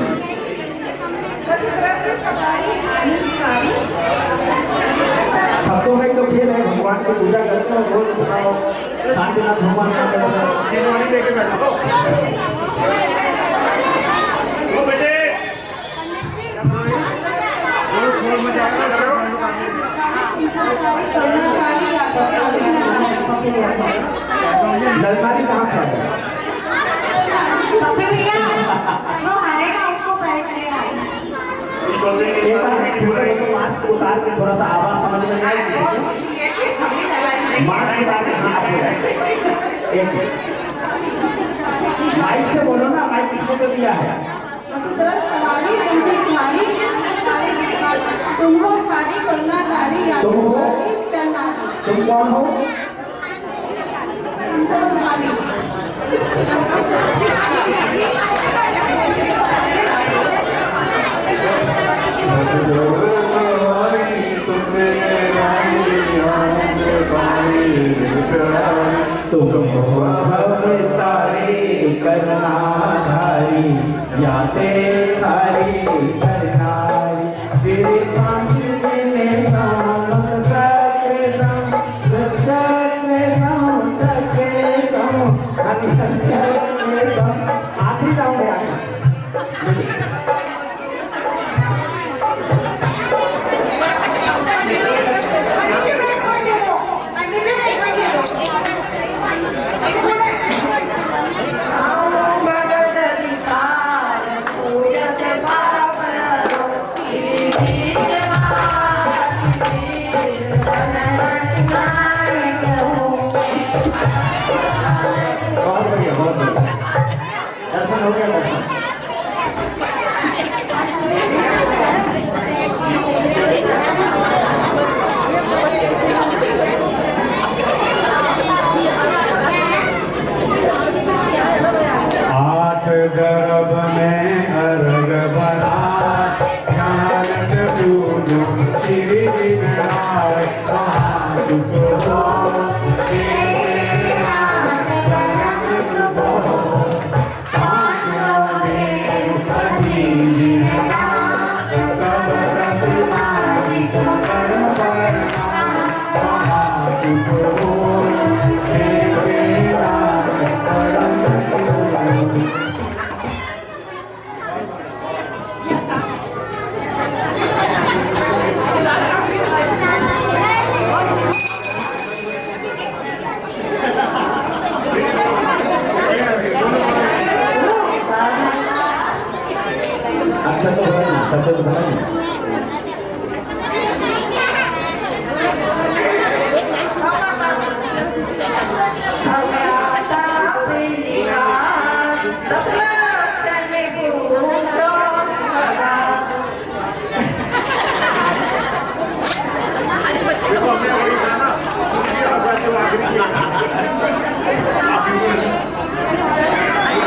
शब्दों का ही तो खेल है भगवान की पूजा करते हो रोज बताओ शांतिनाथ भगवान का शेरवानी लेके बैठो वो बेटे वो शोर मचाएगा करो ललकारी कहाँ से आया पप्पी भैया जो हारेगा उसको प्राइज मिलेगा एक बार फिर से उसको मास्क उतार के थोड़ा सा आवाज समझ में नहीं आई मास्क उतार के हाँ आप बोलो। एक माइक से बोलो ना माइक किसको तो दिया है वसुंधरा सवारी तुम दिलदारी तुमको खारी करुणाकारी आनंदकारी शरणार्थी तुम कौन हो तुम तारी करनाधारी या तेरी सरनारी श्री सांचिने सामक सके सम दुष्चके सम चके सम अनिचके सम आखिरी राउंड है बहुत बढ़िया दर्शन हो गया दर्शन आठ गर्भ में अर्घ बना ज्ञान पूजो श्री विनाय सुख हो अच्छा तो शब्द तो समझ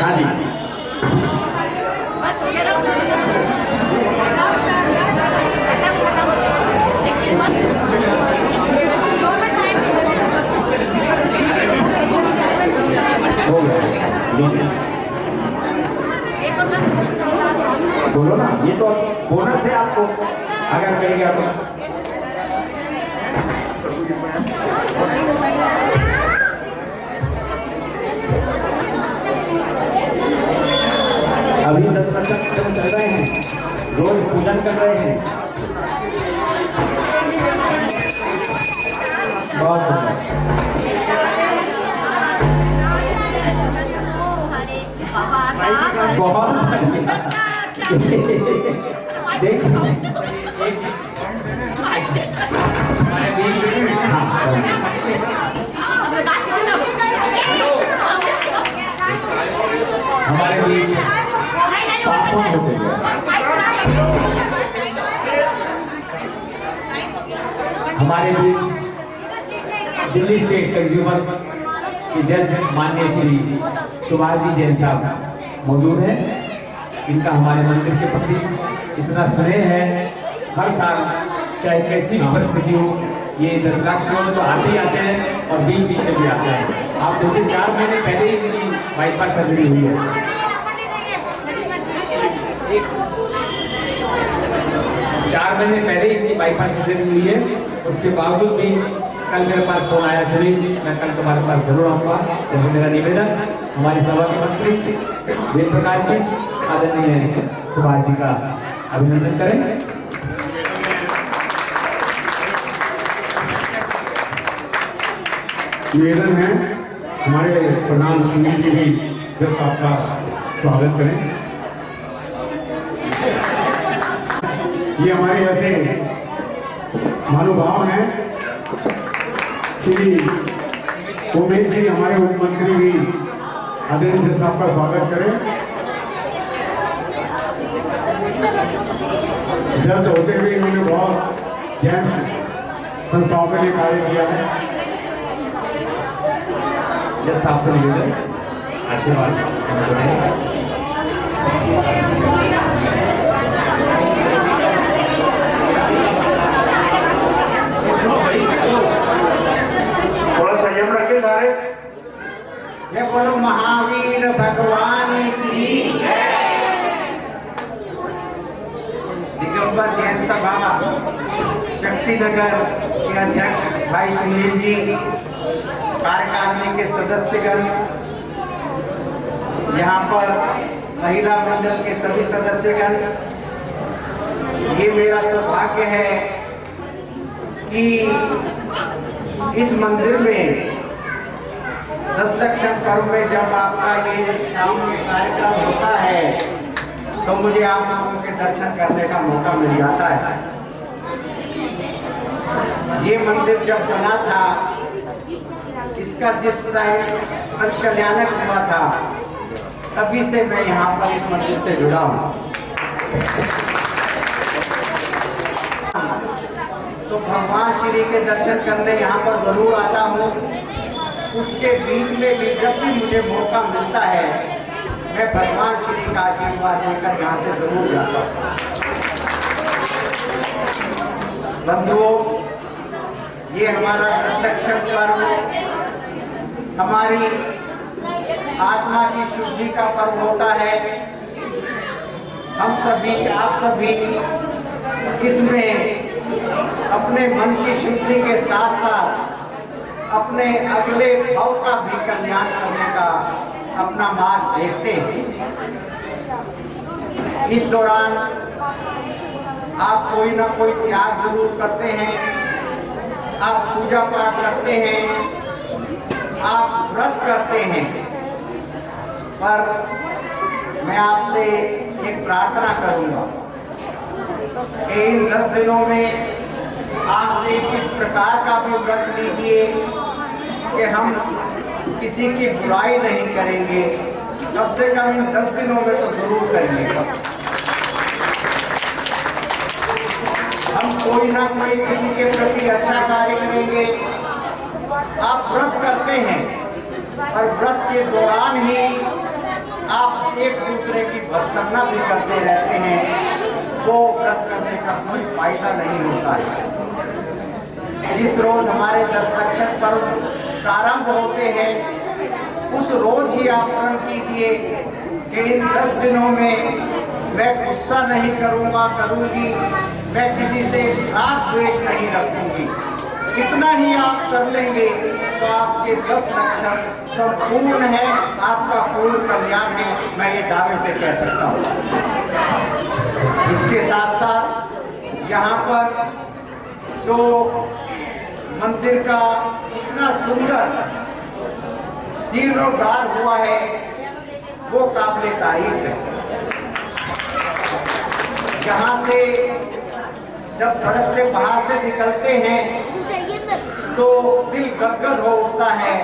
हाँ जी हो गया बोलो ना, ये तो बोनस है आपको अगर मिल गया तो। अभी 10 लक्षण चल रहे हैं, रोज पूजन कर रहे हैं। बहुत सुंदर, बहुत देख हमारे बीच हमारे बीच दिल्ली स्टेट कंज्यूमर के जज माननीय श्री सुभाष जी जैन साहब मौजूद हैं। इनका हमारे मंदिर के प्रति इतना स्नेह है, हर साल चाहे कैसी भी परिस्थिति हो, ये 10 लाख लोग तो आते ही आते हैं और बीच बीच में भी आते हैं। आप देखिए 4 महीने पहले ही इनकी बाईपास सर्जरी हुई है। 4 महीने पहले इनकी बाईपास सर्जरी हुई है, उसके बावजूद भी कल मेरे पास फोन आया, सुनील मैं कल तुम्हारे पास जरूर आऊँगा। जैसे मेरा निवेदन हमारी सभा के मंत्री वेद प्रकाश जी आदरणीय सुभाष जी का अभिनंदन करें। निवेदन है हमारे प्रधान सुनील जी भी जब आपका स्वागत करें। ये हमारे ऐसे महानुभाव हैं, श्री उमेश जी हमारे उप मंत्री भी आदरणीय साहब का स्वागत करें। जज होते हुए इन्होंने बहुत जैन संस्थाओं के लिए कार्य किया है। जज साहब से निवेदन आशीर्वाद थोड़ा संयम रखे सारे। जय बोलो महावीर भगवान की जय। दिगंबर जैन सभा शक्तिनगर के अध्यक्ष भाई सुनील जी, कार्यकारिणी के सदस्यगण, यहाँ पर महिला मंडल के सभी सदस्यगण, ये मेरा सौभाग्य है कि इस मंदिर में 10 लक्षण पर्व में जब आपका ये शाम में कार्यक्रम होता है तो मुझे आप लोगों के दर्शन करने का मौका मिल जाता है। ये मंदिर जब बना था, इसका जिस टाइम कल्याणक हुआ था, तभी से मैं यहाँ पर इस मंदिर से जुड़ा हूँ। तो भगवान श्री के दर्शन करने यहाँ पर जरूर आता हूँ। उसके बीच में भी जब भी मुझे मौका मिलता है, मैं भगवान श्री का आशीर्वाद लेकर यहाँ से जरूर जाता हूँ। बंधुओं, ये हमारा 10 लक्षण पर्व हमारी आत्मा की शुद्धि का पर्व होता है। हम सभी, आप सभी इसमें अपने मन की शुद्धि के साथ साथ अपने अगले भाव का भी कल्याण करने का अपना मार्ग देखते हैं। इस दौरान आप कोई ना कोई त्याग जरूर करते हैं, आप पूजा पाठ करते हैं, आप व्रत करते हैं, पर मैं आपसे एक प्रार्थना करूंगा कि इन 10 दिनों में आप एक इस प्रकार का भी व्रत लीजिए कि हम किसी की बुराई नहीं करेंगे। कम से कम इन 10 दिनों में तो जरूर करेंगे। हम कोई ना कोई किसी के प्रति अच्छा कार्य करेंगे। आप व्रत करते हैं और व्रत के दौरान ही आप एक दूसरे की भत्सना भी करते रहते हैं, वो व्रत करने का कोई फायदा नहीं होता है। जिस रोज हमारे 10 लक्षण पर्व प्रारंभ होते हैं, उस रोज ही आप प्रण कीजिए कि इन 10 दिनों में मैं गुस्सा नहीं करूँगा करूँगी, मैं किसी से राग द्वेष नहीं रखूँगी। इतना ही आप कर लेंगे तो आपके 10 लक्षण संपूर्ण है, आपका पूर्ण कल्याण है, मैं ये दावे से कह सकता हूँ। इसके साथ साथ यहाँ पर जो मंदिर का इतना सुंदर जीर्णोद्धार हुआ है वो काबिले तारीफ है। यहाँ से जब सड़क से बाहर से निकलते हैं तो दिल गदगद हो उठता है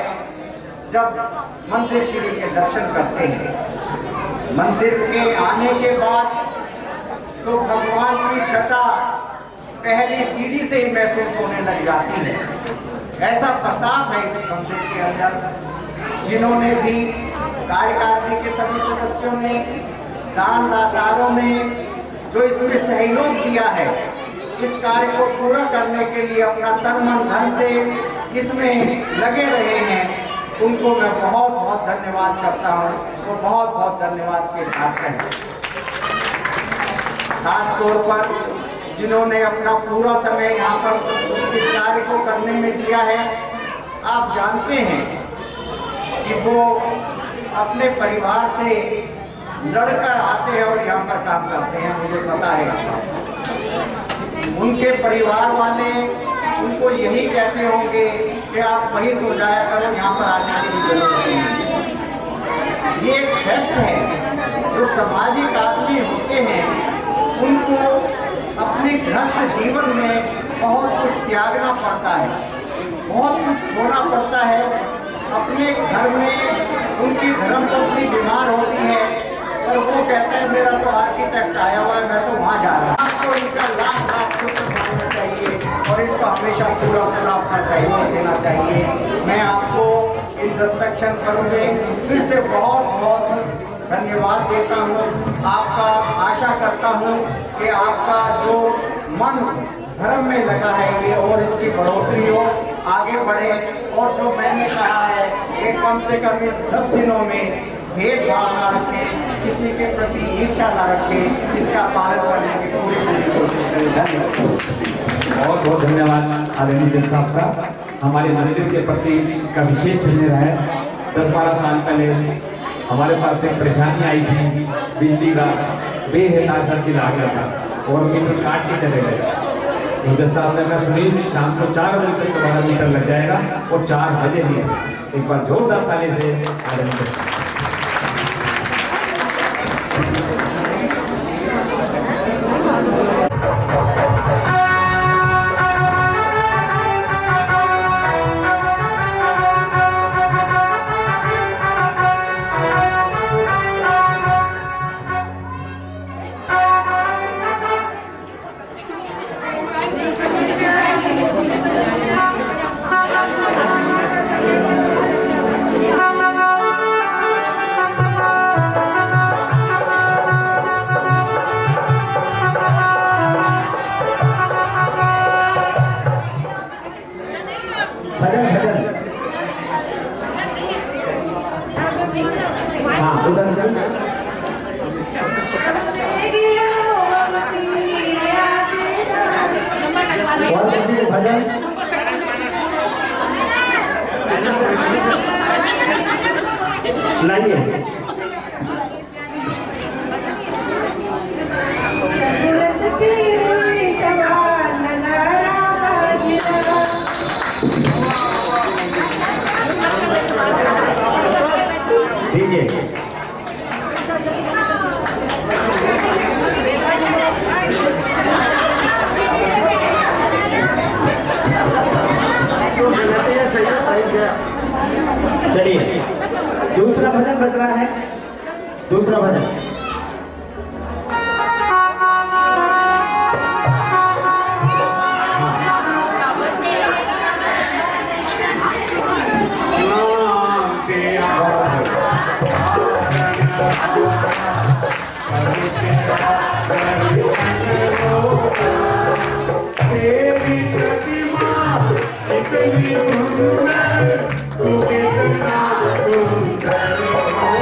जब मंदिर श्री के दर्शन करते हैं। मंदिर के आने के बाद तो भगवान की छटा पहली सीढ़ी से ही महसूस होने लग जाती है। ऐसा प्रताप है इस मंदिर के अंदर। जिन्होंने भी कार्यकारिणी के सभी सदस्यों ने, दान दातारों ने जो इसमें सहयोग दिया है, इस कार्य को पूरा करने के लिए अपना तन मन धन से इसमें लगे रहे हैं, उनको मैं बहुत बहुत धन्यवाद करता हूँ। वो बहुत बहुत धन्यवाद के पात्र हैं। खास तौर पर जिन्होंने अपना पूरा समय यहाँ पर इस कार्य को करने में दिया है। आप जानते हैं कि वो अपने परिवार से लड़कर आते हैं और यहाँ पर काम करते हैं, मुझे पता है। उनके परिवार वाले उनको यही कहते होंगे कि आप वहीं सो जाया करो, यहाँ पर आने की जरूरत नहीं है। ये एक फैक्ट है। जो सामाजिक आदमी होते हैं उनको अपने गृहस्थ जीवन में बहुत कुछ त्यागना पड़ता है, बहुत कुछ खोना पड़ता है। अपने घर में उनकी धर्मपत्नी बीमार होती है और वो कहते हैं मेरा तो आर्किटेक्ट आया हुआ है, मैं तो वहाँ जा रहा हूँ। आपको इनका लाभ शुक्र मानना चाहिए और इसका हमेशा पूरा अपना सहयोग देना चाहिए। मैं आपको इन 10 लक्षण पर्व में फिर से बहुत बहुत धन्यवाद देता हूँ। आपका आशा करता हूँ कि आपका जो मन धर्म में लगा है ये और इसकी बढ़ोतरी हो, आगे बढ़े। और जो मैंने कहा है कि कम से कम इन 10 दिनों में भेदभाव न रखें, किसी के प्रति ईर्ष्या न रखें, इसका पालन करने की पूरी कोशिश करें। धन्यवाद। बहुत बहुत धन्यवाद आदरणीय जज साहब का। हमारे मंदिर के प्रति का विशेष स्नेह है। 10-12 साल पहले हमारे पास एक परेशानी आई थी, बिजली का बेहताशा चिल्ला आ गया था और मीटर काट के चले गए। तो जज साहब से मैं सुनी शाम को 4 बजे तक तुम्हारा मीटर लग जाएगा और 4 बजे ही एक बार जोरदार ताली से आदरणीय लाइए। चलिए दूसरा भजन बज रहा है। दूसरा भजन तेरी प्रतिमा इतनी सुंदर, तू कितना सुंदर हो।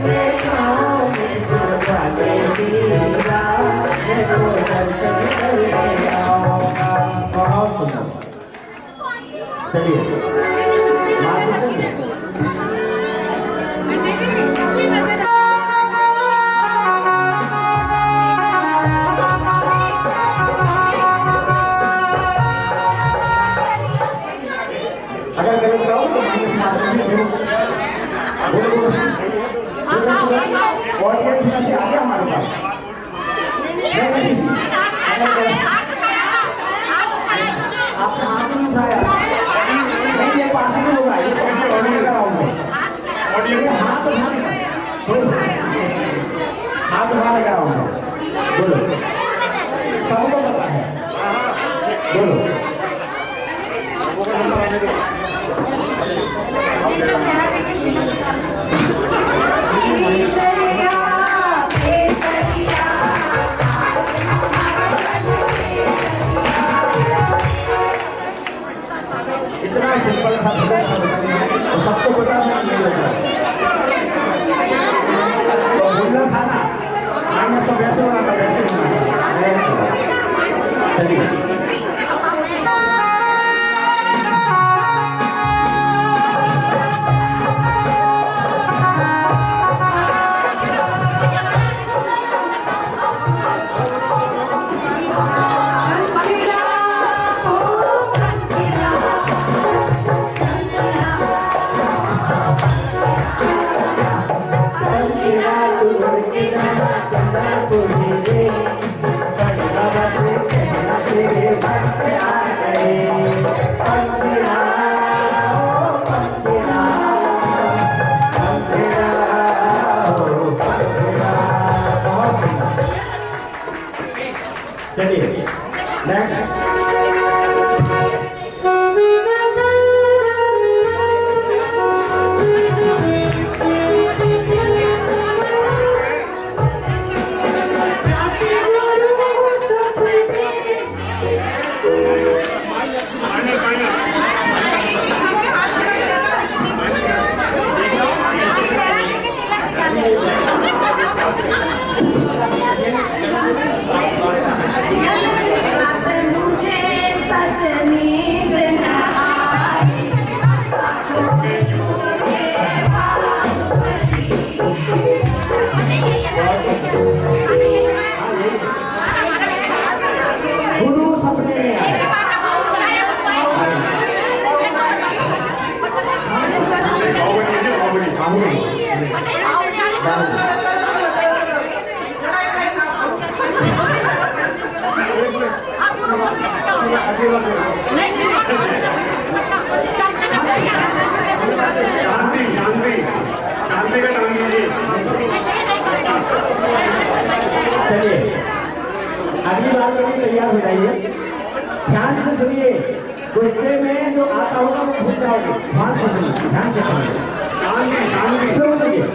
के छाँव में दुर्गा देवी रात को दर्शन करने आऊंगा। बहुत सुंदर। चलिए अगर गलत गाओ तो माइनस ऑडियंस में से आ गया हमारे पास। आपने हाथ नहीं उठाया, नहीं ये पास में होगा, ये ऑडियंस का राउंड है। ऑडियंस हाथ उठाने का राउंड है। बोलो, सबको पता है, बोलो। इतना सिंपल था तो सबको पता नहीं तो बोलना था ना, आगे तो वैसे होना था, वैसे होना। चलिए चलिए नेक्स्ट। चलिए अगली बार के लिए तैयार हो जाइए, ध्यान से सुनिए, गुस्से में जो आता होगा वो भूल जाओगे। ध्यान से सुनिए, ध्यान से सुनिए, शुरू करिए।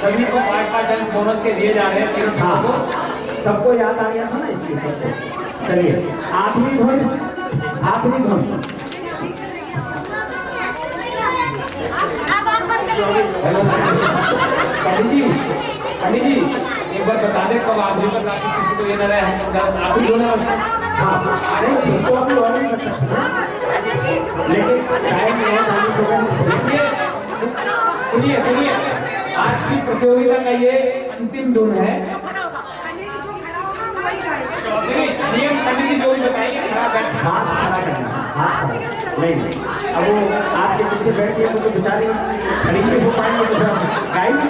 सभी को 5-5 अंक बोनस के दिए जा रहे हैं। हाँ सबको याद आ गया था ना इसलिए सबको। चलिए आखिरी धुन, आखिरी धुन। पंडित जी एक बार बता दें कब आप लेकर राशि किसी को ये ना रहे आप ही दोनों हाँ अरे तो अभी और नहीं कर सकते हैं। लेकिन टाइम जो है सुनिए सुनिए आज की प्रतियोगिता का ये अंतिम धुन है। नियम पंडित जी जो भी बताएंगे हाथ खड़ा करना, हाथ खड़ा नहीं। अब वो आपके पीछे बैठ के तो बेचारी खड़ी नहीं हो पाएंगे तो गाय नहीं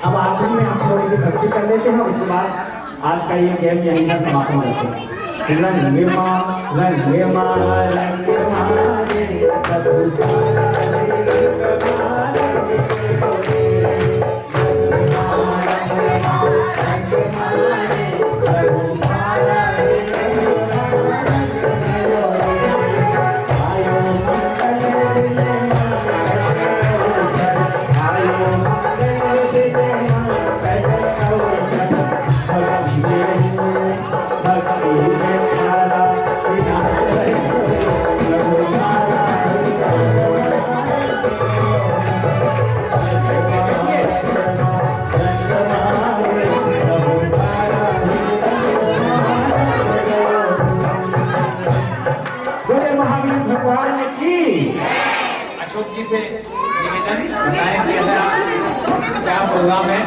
अब आखिर में हम थोड़ी सी भक्ति कर लेते हैं और उसके बाद आज का ये गेम यहीं पर समाप्त हो जाता है। रंगे माँ रंगे माँ रंगे माँ अशोक जी से निवेदन बताएं कि ऐसा क्या प्रोग्राम है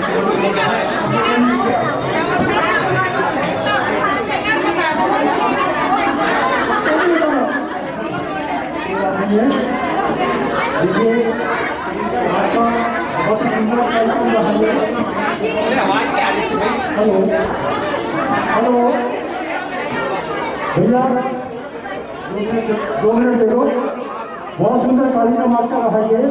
आवाज क्या आ रही थी भाई? हेलो हेलो भैया 2 मिनट दे दो। बहुत सुंदर कार्यक्रम आपका रहा ये।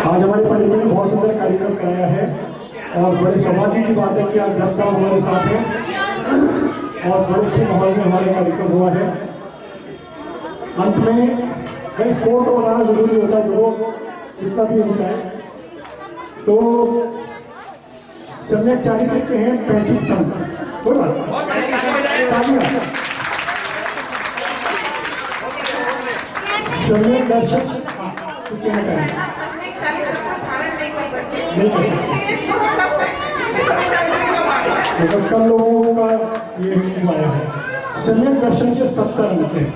आज हमारे पंडित जी ने बहुत सुंदर कार्यक्रम कराया है और बड़े सौभाग्य की बात है कि आज 10 साल हमारे साथ हैं और बड़े अच्छे माहौल में हमारा कार्यक्रम हुआ है। अंत में कई स्कोर तो बनाना जरूरी होता है, जो जितना भी हो जाए। तो सम्यक चारित्र के हैं 35 साल। कोई बात सम्यक दर्शक कितने हैं? नहीं कर सकते, कम लोगों का ये हुआ है। सम्यक दर्शन से 70 अंक हैं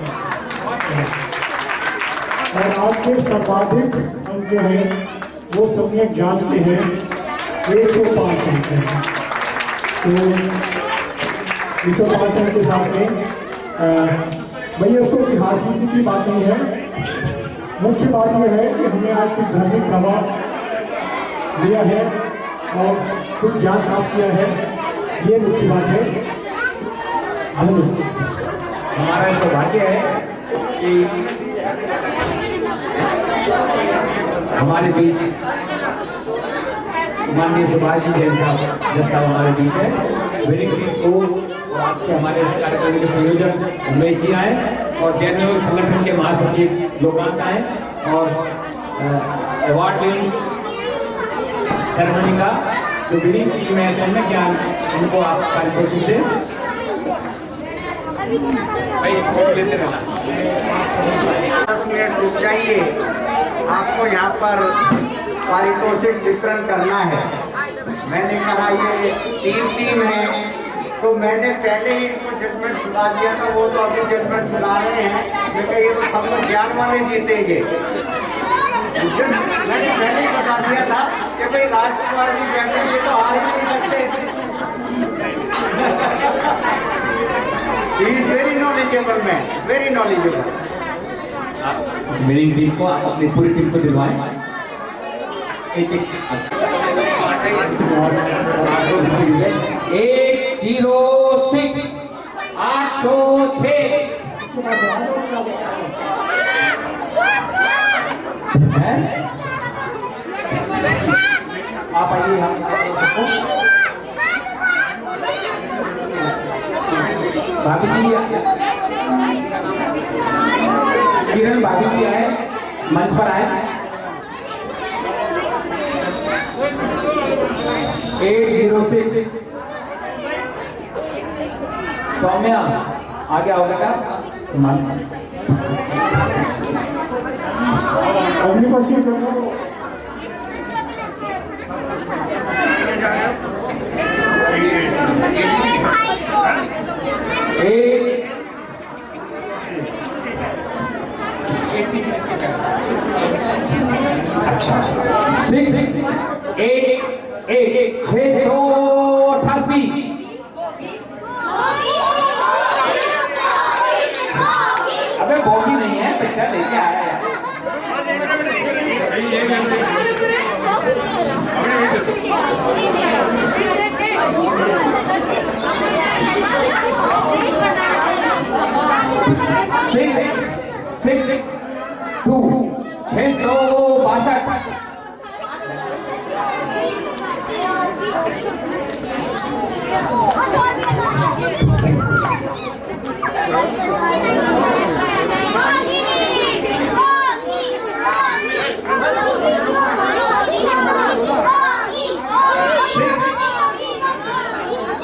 और आपके सर्वाधिक अंक जो है वो सम्यक ज्ञान के हैं 105 अंक हैं। तो 105 अंक के साथ में भैया इसको हार जीतने की बात नहीं है। मुख्य बात यह है कि हमने आज कुछ धार्मिक प्रभाव लिया है और कुछ ज्ञान प्राप्त किया है, ये मुख्य बात है। हमारा सौभाग्य है कि हमारे बीच माननीय सुभाष जी जैसा हमारे बीच है। विनिंग टीम को आज के हमारे इस कार्यक्रम के संयोजक उमेश जी आए और जैन योग संगठन के महासचिव लोकांत आए और अवार्ड विनिंग सेरेमनी का जो विनिंग टीम है सम्यक ज्ञान, उनको आप पारितोषिक दें। भाई लेते रहना। 10 मिनट रुक जाइए, आपको यहाँ पर पारितोषिक वितरण करना है। मैंने कहा ये 3 टीम है, तो मैंने पहले ही इनको जजमेंट सुना दिया था, वो तो अभी जजमेंट सुना रहे हैं। मैं कहा ये तो सब लोग ज्ञान वाले जीतेंगे। मैंने पहले ही बता दिया था कि भाई राजकुमार जी बैठेंगे तो हार ही नहीं सकते। He is very knowledgeable man, very knowledgeable. इस विनिंग टीम को आप अपनी पूरी टीम को दिलवाएं। एक 806 806 है आप आइए यहाँ भाभी जी, किरण भाभी जी आए, मंच पर आए। 806 सौम्या आगे आओ बेटा। अगली पर्ची दो। अच्छा 688 अबे बोगी नहीं है, बच्चा लेके आया है। 662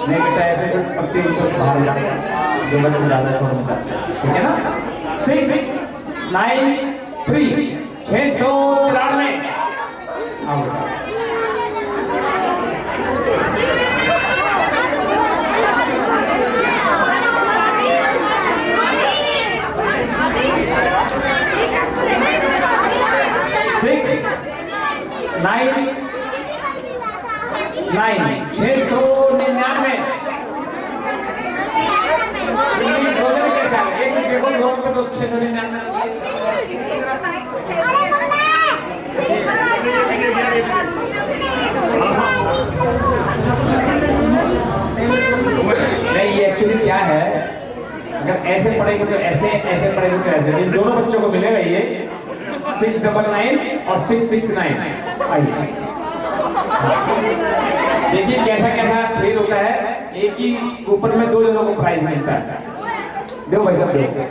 नहीं बेटा, ऐसे तो पत्ती बाहर जाएगा जो बच्चे ज्यादा शोर मचाते हैं, ठीक है ना। 693 693 आओ बेटा। 699 नहीं, ये एक्चुअली क्या है, अगर ऐसे पढ़ेंगे तो ऐसे, ऐसे पढ़ेंगे तो ऐसे, इन दोनों बच्चों को मिलेगा ये 699 और 669। आइए देखिए कैसा कैसा खेल होता है। एक ही ऊपर में दो जनों को प्राइज मिलता है। देखो भाई साहब, देखो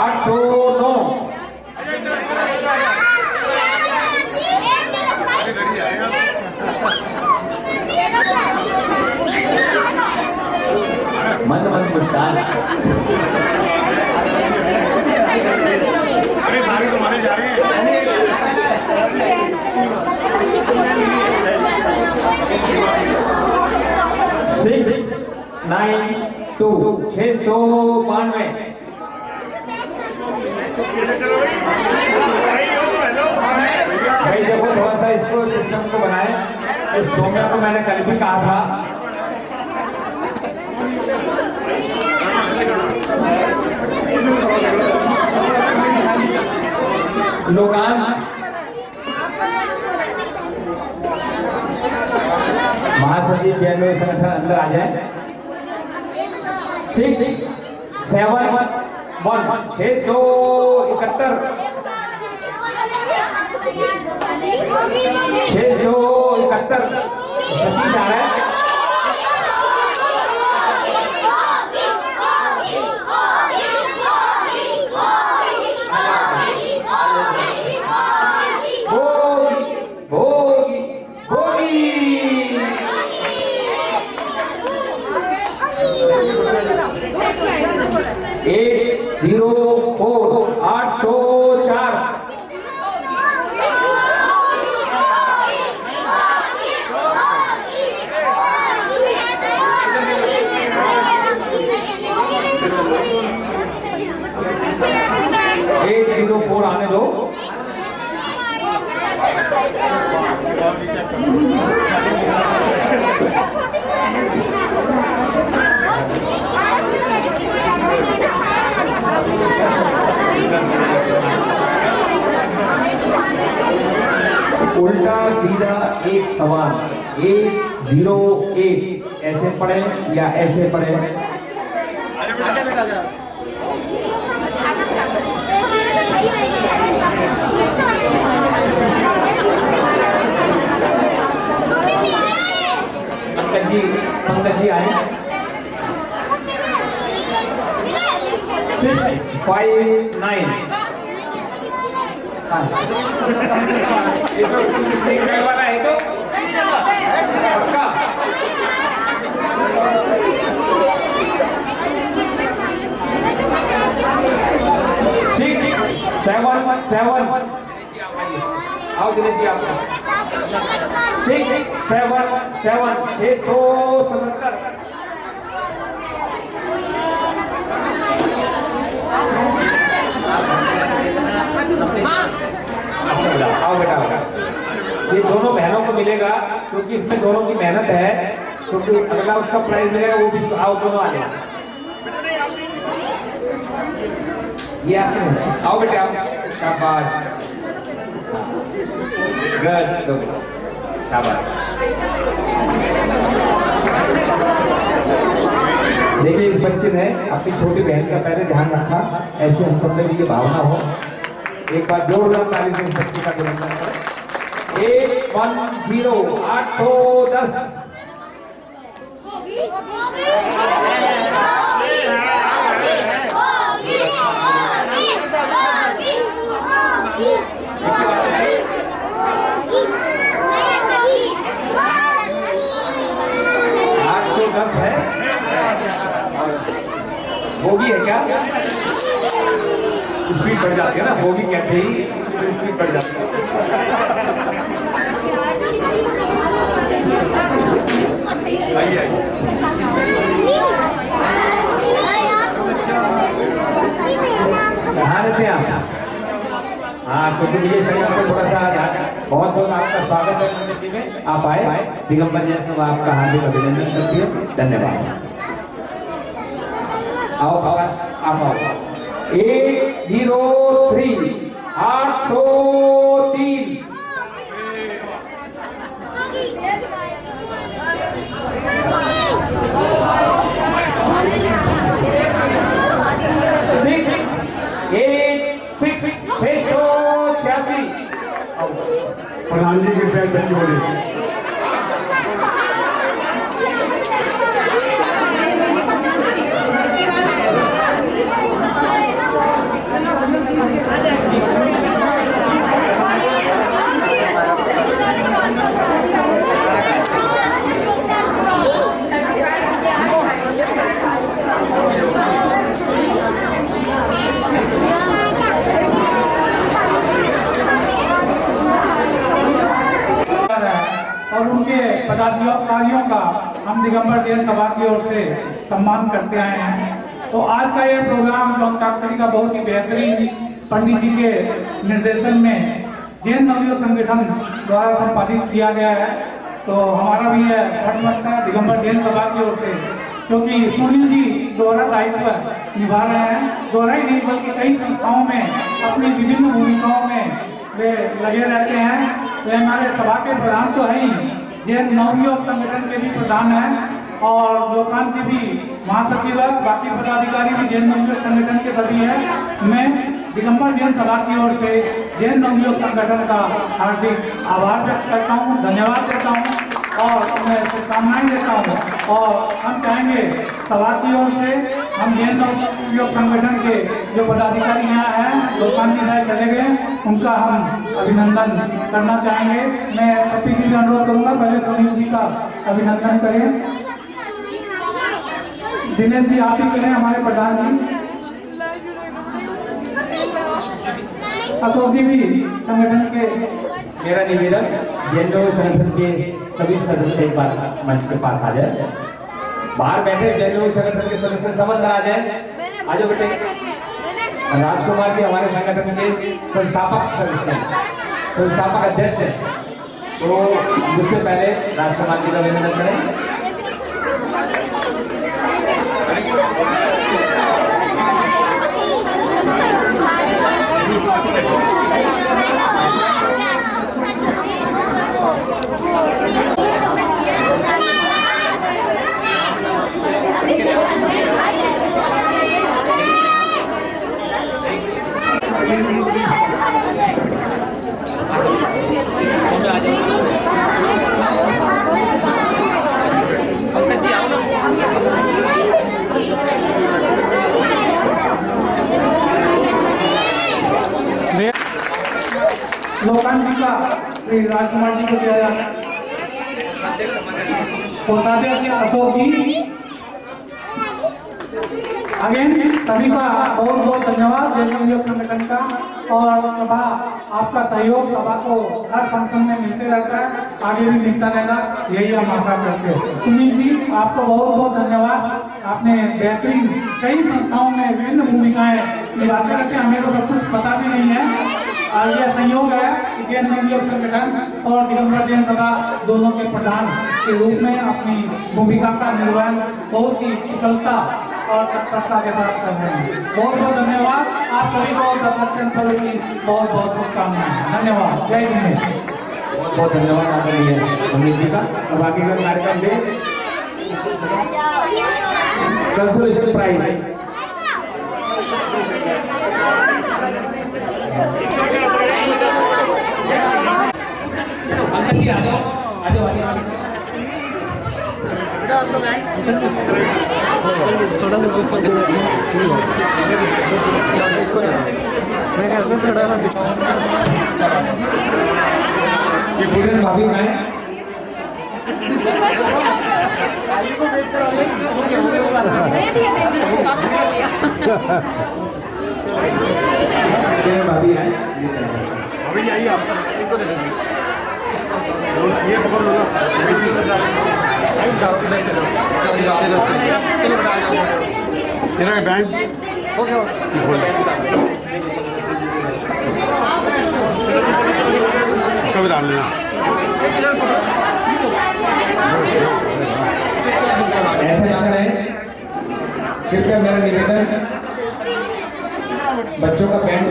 809 मंद मंद मुस्कान। अरे सारे तुम्हारे जा रहे हैं। 692 भाई देखो थोड़ा सा इसको सिस्टम को बनाए। इस सौम्या को मैंने कल भी कहा था, लोगान महासचिव जैन संगठन अंदर आ जाए। 671 671 सतीश आ रहा है। 804 804 804 आने दो। उल्टा सीधा एक सवाल 808 ऐसे पढ़े या ऐसे पढ़े? पंकज जी आए। 659 वाला है तो पक्का। 677 आओ दिनेश जी आप। 677 677 आओ बेटा। ये दोनों बहनों को मिलेगा क्योंकि इसमें दोनों की मेहनत है, क्योंकि अगला उसका प्राइज मिलेगा वो भी। आओ दोनों आ जाए। ये आपके आओ बेटे आप। शाबाश गुड शाबाश। देखिए इस बच्चे ने अपनी छोटी बहन का पहले ध्यान रखा, ऐसे हम सब में भी ये भावना हो। एक बार जोरदार ताली से इस बच्चे का अभिनंदन करें। 810 810 810 है। बोगी है क्या? स्पीड बढ़ जाती है ना, बोगी कहते ही स्पीड बढ़ जाती है। कहाँ रहते हैं आप? हाँ, क्योंकि मुझे शरीर से थोड़ा सा बहुत बहुत आपका स्वागत है मंदिर जी में। आप आए दिगंबर जैसे आपका हार्दिक अभिनंदन करती है। धन्यवाद। आओ आवाज आप आओ। 803 803 686 प्रधान जी के पैर बंद हो रहे। और उनके पदाधिकारियों का हम दिगंबर जैन सभा की ओर से सम्मान करते आए हैं। तो आज का ये प्रोग्राम जो अंताक्षरी का बहुत ही बेहतरीन पंडित जी के निर्देशन में जैन नवयुवक संगठन द्वारा संपादित किया गया है। तो हमारा भी यह फर्ज बनता है दिगंबर जैन सभा की ओर से, क्योंकि सुनील जी दोहरा दायित्व निभा रहे हैं। दोहरा ही नहीं बल्कि कई संस्थाओं में अपनी विभिन्न भूमिकाओं में वे लगे रहते हैं। वे हमारे सभा के प्रधान तो है ही, जैन नवयुवक संगठन के भी प्रधान हैं और लोकांत जी भी महासचिव है। बाकी पदाधिकारी भी जैन नवयुवक संगठन के सभी हैं। मैं दिगंबर जैन सभा की ओर से जैन नवयुवक संगठन का हार्दिक आभार व्यक्त करता हूँ, धन्यवाद देता हूँ और मैं शुभकामनाएं देता हूँ। और हम चाहेंगे सभा की ओर से हम जैन नवयुवक संगठन के जो पदाधिकारी यहाँ हैं, लोकांत जी साहब चले गए, उनका हम अभिनंदन करना चाहेंगे। मैं पप्पी जी से अनुरोध करूँगा पहले सुनील जी का अभिनंदन करें। दिनेश जी आप ही करें हमारे प्रधान जी। अशोक जी भी संगठन के मेरा निवेदन जैन संगठन के सभी सदस्य एक बार मंच के पास आ जाए। बाहर बैठे जैन संगठन के सदस्य समझ कर आ जाए। आ जाओ बेटे। राजकुमार जी हमारे संगठन के संस्थापक सदस्य हैं, संस्थापक अध्यक्ष हैं, तो उससे पहले राजकुमार जी का अभिनंदन करें। लोकांतिका श्री राजकुमार जी को दिया जाता है। कोषाध्यक्ष अशोक जी। अगेन सभी का बहुत बहुत धन्यवाद जैन योग संगठन का, और सभा आपका सहयोग सभा को हर फंक्शन में मिलते रहता है, आगे भी मिलता रहेगा, यही हम आशा करते हैं। सुनील जी आपको बहुत बहुत धन्यवाद। आपने बेहतरीन कई संस्थाओं में विभिन्न भूमिकाएं निभाते रहते हैं, हमें तो सब कुछ पता भी नहीं है। यह संयोग है जैन योग संगठन और दिगंबर जैन सभा दोनों के प्रधान के रूप में अपनी भूमिका का निर्वहन बहुत ही कुशलता और तत्परता के साथ कर रहे हैं। बहुत बहुत धन्यवाद आप सभी को, दत्तक्षण पर्व की बहुत बहुत शुभकामनाएं। धन्यवाद। जय हिंद। बहुत बहुत धन्यवाद आदरणीय अमित जी का। अब आगे का कार्यक्रम में कंसोलेशन प्राइज अंकल जी आ जाओ, आ जाओ, आ जाओ। ये पूरे भाभी हैं। भाभी हैं। अभी आइए आप इनको दे देंगे। ये पकड़ लो ना। चलो बैंक ओके सब डाल लेना। ऐसे ना करें, कृपया मेरा निवेदन, बच्चों का पैंट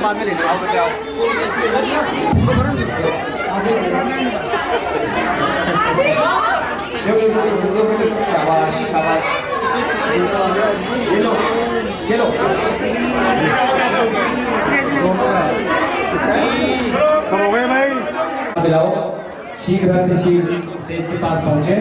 बाद में ले लो। आओ शाबाश शाबाश। ये लो सब हो गए भाई। मिलाओ शीघ्र स्टेज के पास पहुंचे।